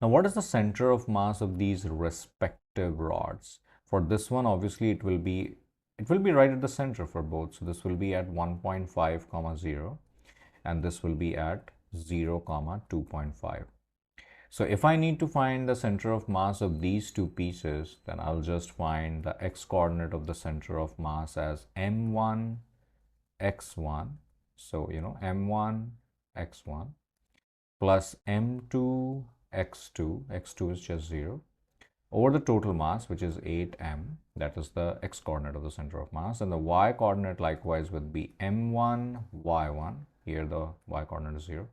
Now, what is the center of mass of these respective rods? For this one, obviously, it will be right at the center for both. So this will be at 1.5, 0, and this will be at 0, 2.5. So if I need to find the center of mass of these two pieces, then I'll just find the x-coordinate of the center of mass as m1, x1. So, m1, x1 plus m2, x2. x2 is just 0 over the total mass, which is 8m. That is the x-coordinate of the center of mass. And the y-coordinate likewise would be m1, y1. Here the y-coordinate is 0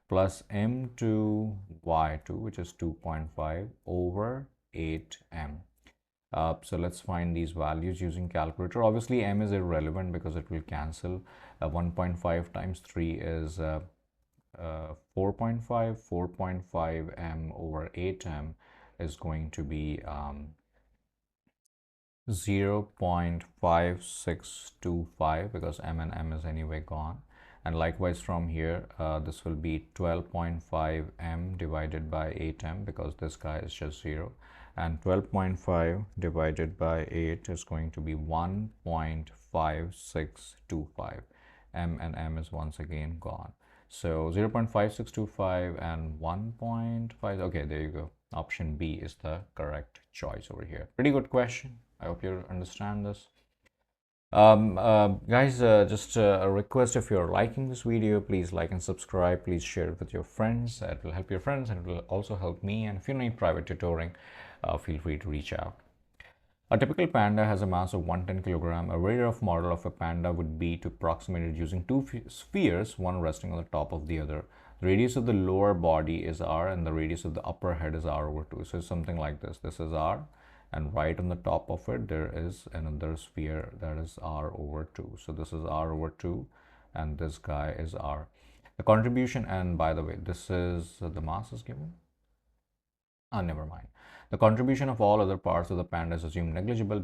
plus m2, y2, which is 2.5 over 8m. So let's find these values using calculator. Obviously, m is irrelevant because it will cancel. 1.5 times 3 is 4.5. 4.5 m over 8m is going to be 0.5625 because m and m is anyway gone. And likewise from here, this will be 12.5 m divided by 8m because this guy is just 0. And 12.5 divided by 8 is going to be 1.5625. M and m is once again gone. So 0.5625 and 1.5. Okay, there you go. Option B is the correct choice over here. Pretty good question. I hope you understand this. Guys, just a request: if you're liking this video, please like and subscribe. Please share it with your friends. It will help your friends and it will also help me. And if you need private tutoring, feel free to reach out. A typical panda has a mass of 110 kilogram. A very rough model of a panda would be to approximate it using two spheres, one resting on the top of the other. The radius of the lower body is r and the radius of the upper head is r over 2. So it's something like this. This is r and right on the top of it there is another sphere that is r over 2. So this is r over 2 and this guy is r. The contribution, and by the way, this is the mass is given. Never mind. The contribution of all other parts of the panda is assumed negligible,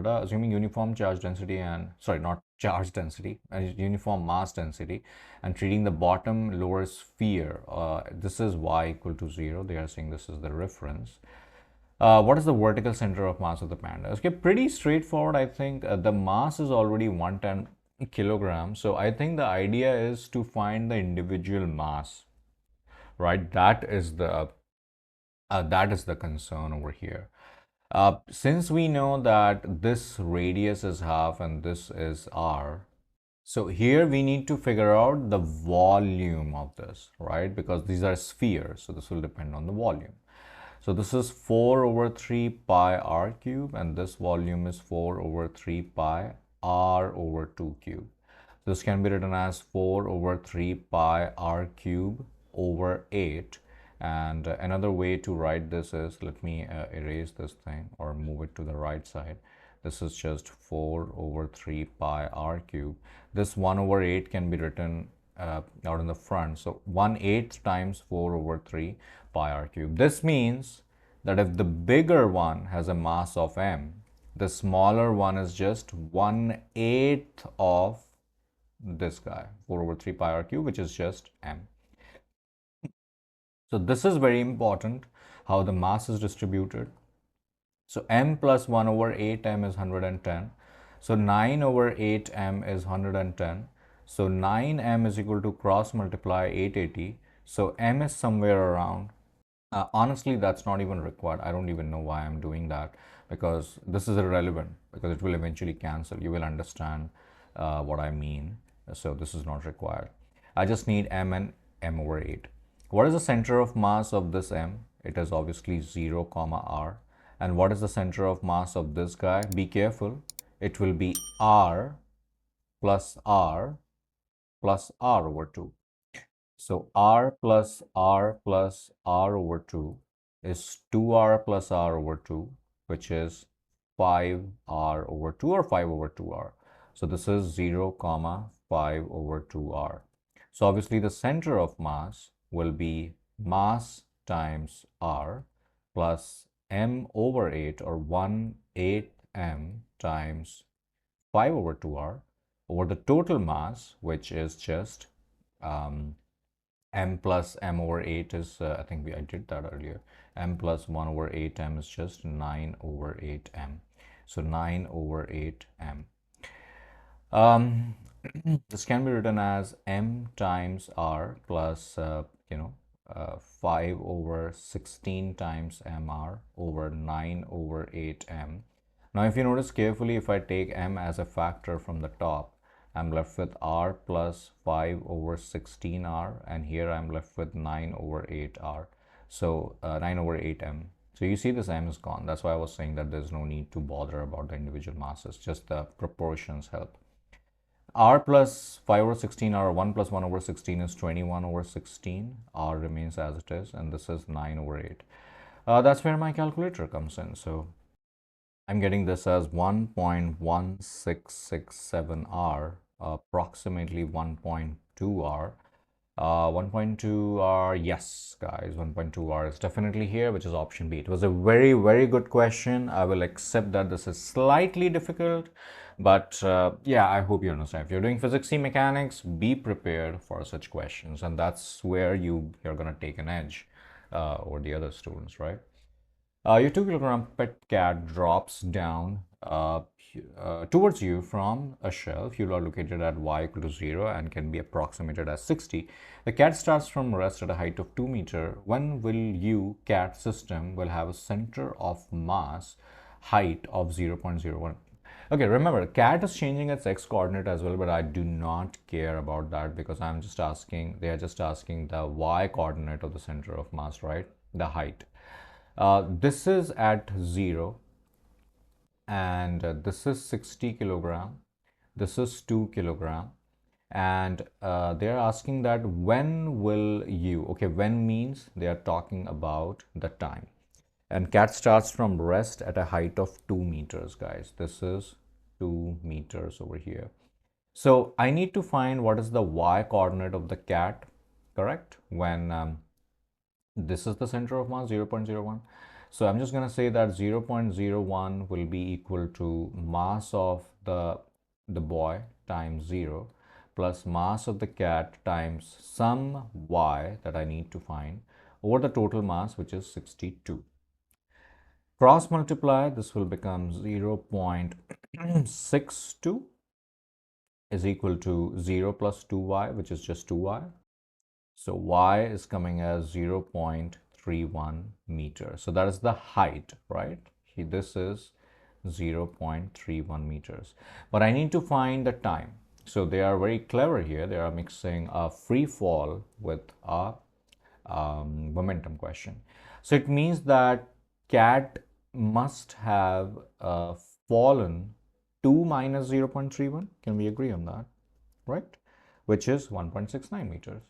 assuming uniform charge density and, sorry, not charge density, uniform mass density, and treating the bottom lower sphere. This is y equal to 0. They are saying this is the reference. What is the vertical center of mass of the panda? Okay, pretty straightforward, I think. The mass is already 110 kilograms. So I think the idea is to find the individual mass, right? That is the concern over here. Since we know that this radius is half and this is r, so here we need to figure out the volume of this, right? Because these are spheres, so this will depend on the volume. So this is 4 over 3 pi r cube, and this volume is 4 over 3 pi r over 2 cube. This can be written as 4 over 3 pi r cube over 8. And another way to write this is, let me erase this thing or move it to the right side. This is just 4 over 3 pi r cube. This 1 over 8 can be written out in the front. So 1/8 times 4 over 3 pi r cube. This means that if the bigger one has a mass of m, the smaller one is just 1/8 of this guy, 4 over 3 pi r cube, which is just m. So this is very important, how the mass is distributed. So m plus 1 over 8m is 110. So 9 over 8m is 110. So 9m is equal to cross multiply 880. So m is somewhere around. Honestly, that's not even required. I don't even know why I'm doing that, because this is irrelevant, because it will eventually cancel. You will understand what I mean. So this is not required. I just need m and m over 8. What is the center of mass of this m? It is obviously 0 comma r. And what is the center of mass of this guy? Be careful. It will be r plus r plus r over 2. So r plus r plus r over 2 is 2r plus r over 2, which is 5r over 2 or 5 over 2r. So this is 0 comma 5 over 2r. So obviously the center of mass will be mass times r plus m over 8 or 1/8 m times 5 over 2r over the total mass, which is just m plus m over 8 is, I think I did that earlier. M plus 1 over 8m is just 9 over 8m. So 9 over 8m. This can be written as m times r plus, 5 over 16 times mr over 9 over 8m. Now, if you notice carefully, if I take m as a factor from the top, I'm left with r plus 5 over 16r, and here I'm left with 9 over 8r. So 9 over 8m. So you see this m is gone. That's why I was saying that there's no need to bother about the individual masses. Just the proportions help. R plus 5 over 16 r, 1 plus 1 over 16 is 21 over 16. R remains as it is, and this is 9 over 8. That's where my calculator comes in. So I'm getting this as 1.1667 r, approximately 1.2 r. 1.2 r, yes guys, 1.2 r is definitely here, which is option B. It was a very, very good question. I will accept that this is slightly difficult, but yeah, I hope you understand. If you're doing physics C mechanics, be prepared for such questions, and that's where you're gonna take an edge over the other students, right? Your 2 kilogram pet cat drops down towards you from a shelf. You are located at y equal to 0 and can be approximated as 60. The cat starts from rest at a height of 2 meters. When will you, cat system, will have a center of mass height of 0.01? Okay, remember, cat is changing its x coordinate as well, but I do not care about that, because I'm just asking, they are just asking the y coordinate of the center of mass, right? The height. This is at 0, and this is 60 kilogram. This is 2 kilogram, and they're asking that when will you, okay, when means they are talking about the time. And cat starts from rest at a height of 2 meters, guys. This is 2 meters over here. So I need to find what is the y coordinate of the cat, correct? When this is the center of mass, 0.01. So I'm just going to say that 0.01 will be equal to mass of the boy times 0 plus mass of the cat times some y that I need to find over the total mass, which is 62. Cross multiply, this will become 0.62 is equal to 0 plus 2y, which is just 2y. So y is coming as 0.31 meters. So that is the height, right? This is 0.31 meters. But I need to find the time. So they are very clever here. They are mixing a free fall with a momentum question. So it means that cat must have fallen 2 minus 0.31. Can we agree on that? Right? Which is 1.69 meters.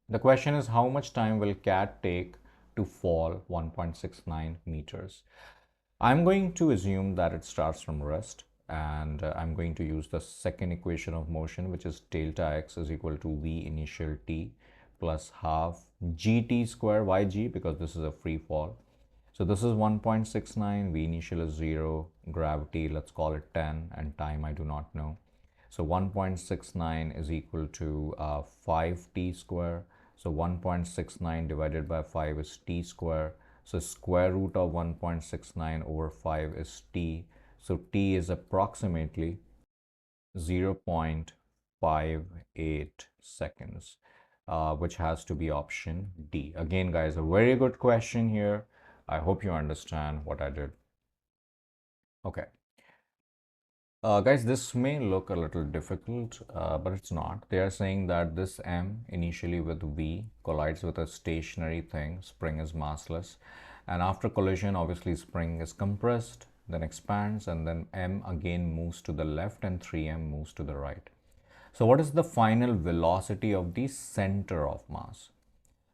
The question is, how much time will cat take to fall 1.69 meters? I'm going to assume that it starts from rest, and I'm going to use the second equation of motion, which is delta x is equal to v initial t plus half gt square yg, because this is a free fall. So this is 1.69, v initial is 0, gravity, let's call it 10, and time I do not know. So 1.69 is equal to 5t square. So 1.69 divided by 5 is t square. So square root of 1.69 over 5 is t. So t is approximately 0.58 seconds, which has to be option D. Again, guys, a very good question here. I hope you understand what I did. Okay. Guys, this may look a little difficult, but it's not. They are saying that this M initially with V collides with a stationary thing. Spring is massless. And after collision, obviously spring is compressed, then expands, and then M again moves to the left and 3M moves to the right. So what is the final velocity of the center of mass?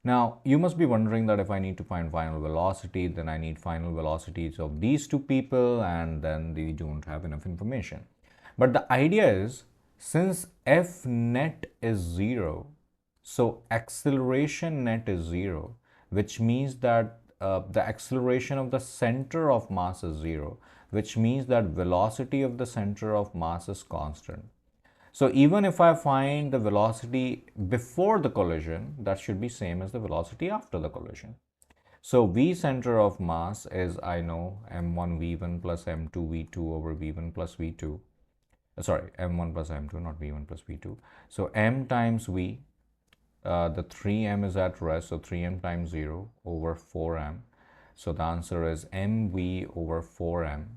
Now, you must be wondering that if I need to find final velocity, then I need final velocities of these two people, and then they don't have enough information. But the idea is, since F net is 0, so acceleration net is 0, which means that the acceleration of the center of mass is 0, which means that velocity of the center of mass is constant. So even if I find the velocity before the collision, that should be same as the velocity after the collision. So V center of mass is, I know, m1 v1 plus m2 v2 over v1 plus v2. Sorry, m1 plus m2, not v1 plus v2. So m times v, the 3m is at rest, so 3m times 0 over 4m. So the answer is mv over 4m,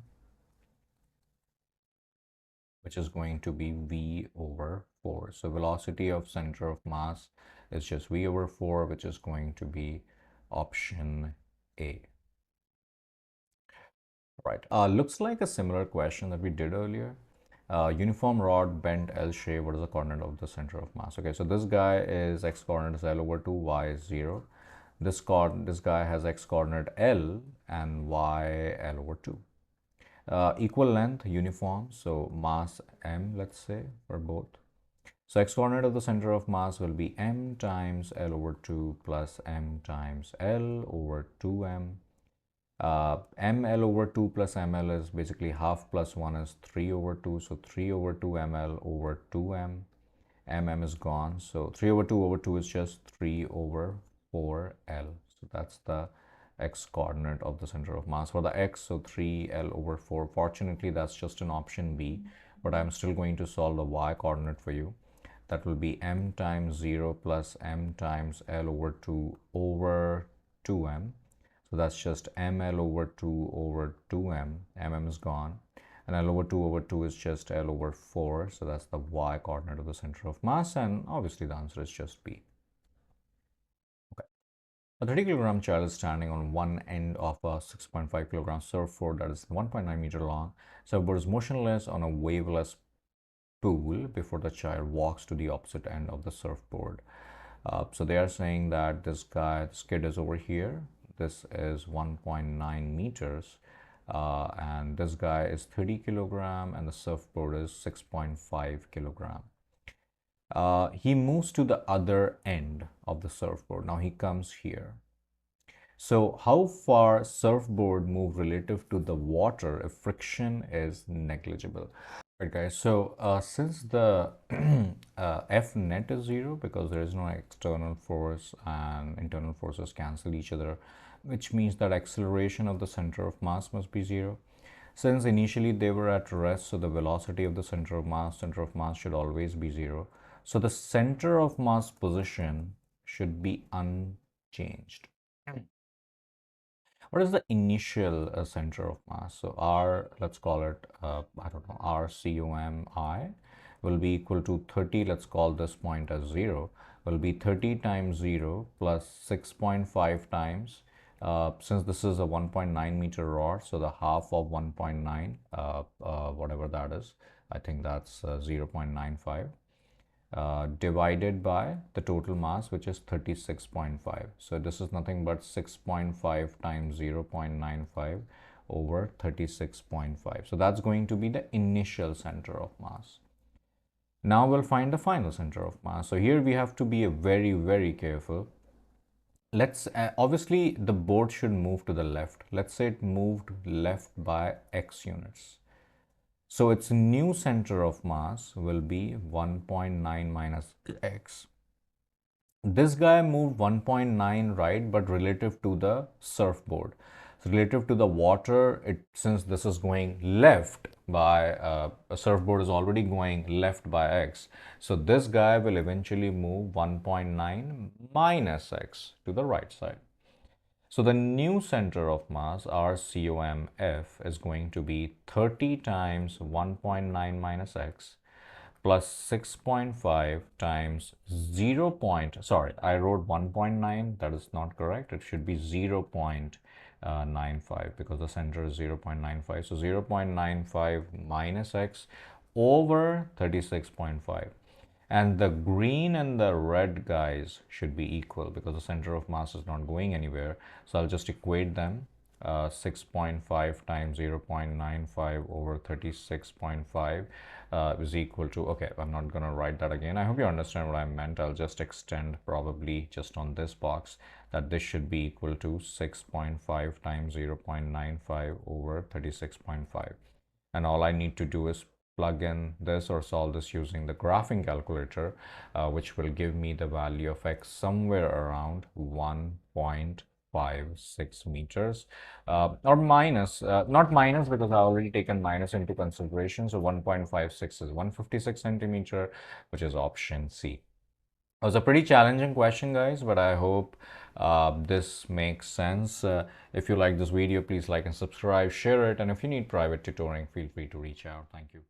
which is going to be v over 4. So velocity of center of mass is just v over 4, which is going to be option A. Right. Looks like a similar question that we did earlier. Uniform rod bent L shape. What is the coordinate of the center of mass? Okay, so this guy is x coordinate is L over 2, y is 0. This guy has x coordinate L and y L over 2. Equal length, uniform, so mass m, let's say, for both. So x coordinate of the center of mass will be m times L over 2 plus m times L over 2m. ml over 2 plus ml is basically half plus 1 is 3 over 2. So 3 over 2 ml over 2m. mm is gone. So 3 over 2 is just 3 over 4l. So that's the x coordinate of the center of mass for the x. So 3l over 4. Fortunately, that's just an option B, but I'm still going to solve the y coordinate for you. That will be m times 0 plus m times l over 2 over 2m. So that's just ml over 2 over 2m. mm is gone. And L over 2 over 2 is just L over 4. So that's the y coordinate of the center of mass. And obviously the answer is just B. Okay. A 30 kilogram child is standing on one end of a 6.5 kilogram surfboard that is 1.9 meter long. Surfboard is motionless on a waveless pool before the child walks to the opposite end of the surfboard. So they are saying that this kid is over here. this is 1.9 meters, and this guy is 30 kilogram, and the surfboard is 6.5 kilogram. He moves to the other end of the surfboard. Now he comes here. So how far surfboard move relative to the water if friction is negligible? Right, guys. So since the F net is zero because there is no external force and internal forces cancel each other, which means that acceleration of the center of mass must be zero. Since initially they were at rest, so the velocity of the center of mass should always be zero. So the center of mass position should be unchanged. What is the initial center of mass? So R, let's call it, I don't know, RCOMI will be equal to 30. Let's call this point as 0. Will be 30 times 0 plus 6.5 times. Since this is a 1.9 meter rod, so the half of 1.9, whatever that is, I think that's 0.95. Divided by the total mass, which is 36.5. So this is nothing but 6.5 times 0.95 over 36.5. So that's going to be the initial center of mass. Now we'll find the final center of mass. So here we have to be very, very careful. Let's obviously the board should move to the left. Let's say it moved left by x units. So its new center of mass will be 1.9 minus x. This guy moved 1.9 right, but relative to the surfboard. So relative to the water, since this is going left by, a surfboard is already going left by x. So this guy will eventually move 1.9 minus x to the right side. So the new center of mass, RCOMF, is going to be 30 times 1.9 minus x plus 6.5 times 0. Sorry, I wrote 1.9. That is not correct. It should be 0.95 because the center is 0.95. So 0.95 minus x over 36.5. And the green and the red guys should be equal because the center of mass is not going anywhere. So I'll just equate them. 6.5 times 0.95 over 36.5 is equal to, okay, I'm not going to write that again. I hope you understand what I meant. I'll just extend probably just on this box that this should be equal to 6.5 times 0.95 over 36.5. And all I need to do is plug in this or solve this using the graphing calculator, which will give me the value of x somewhere around 1.56 meters, or minus, not minus because I already taken minus into consideration. So 1.56 is 156 centimeter, which is option C. It was a pretty challenging question, guys, but I hope this makes sense. If you like this video, please like and subscribe, share it, and if you need private tutoring, feel free to reach out. Thank you.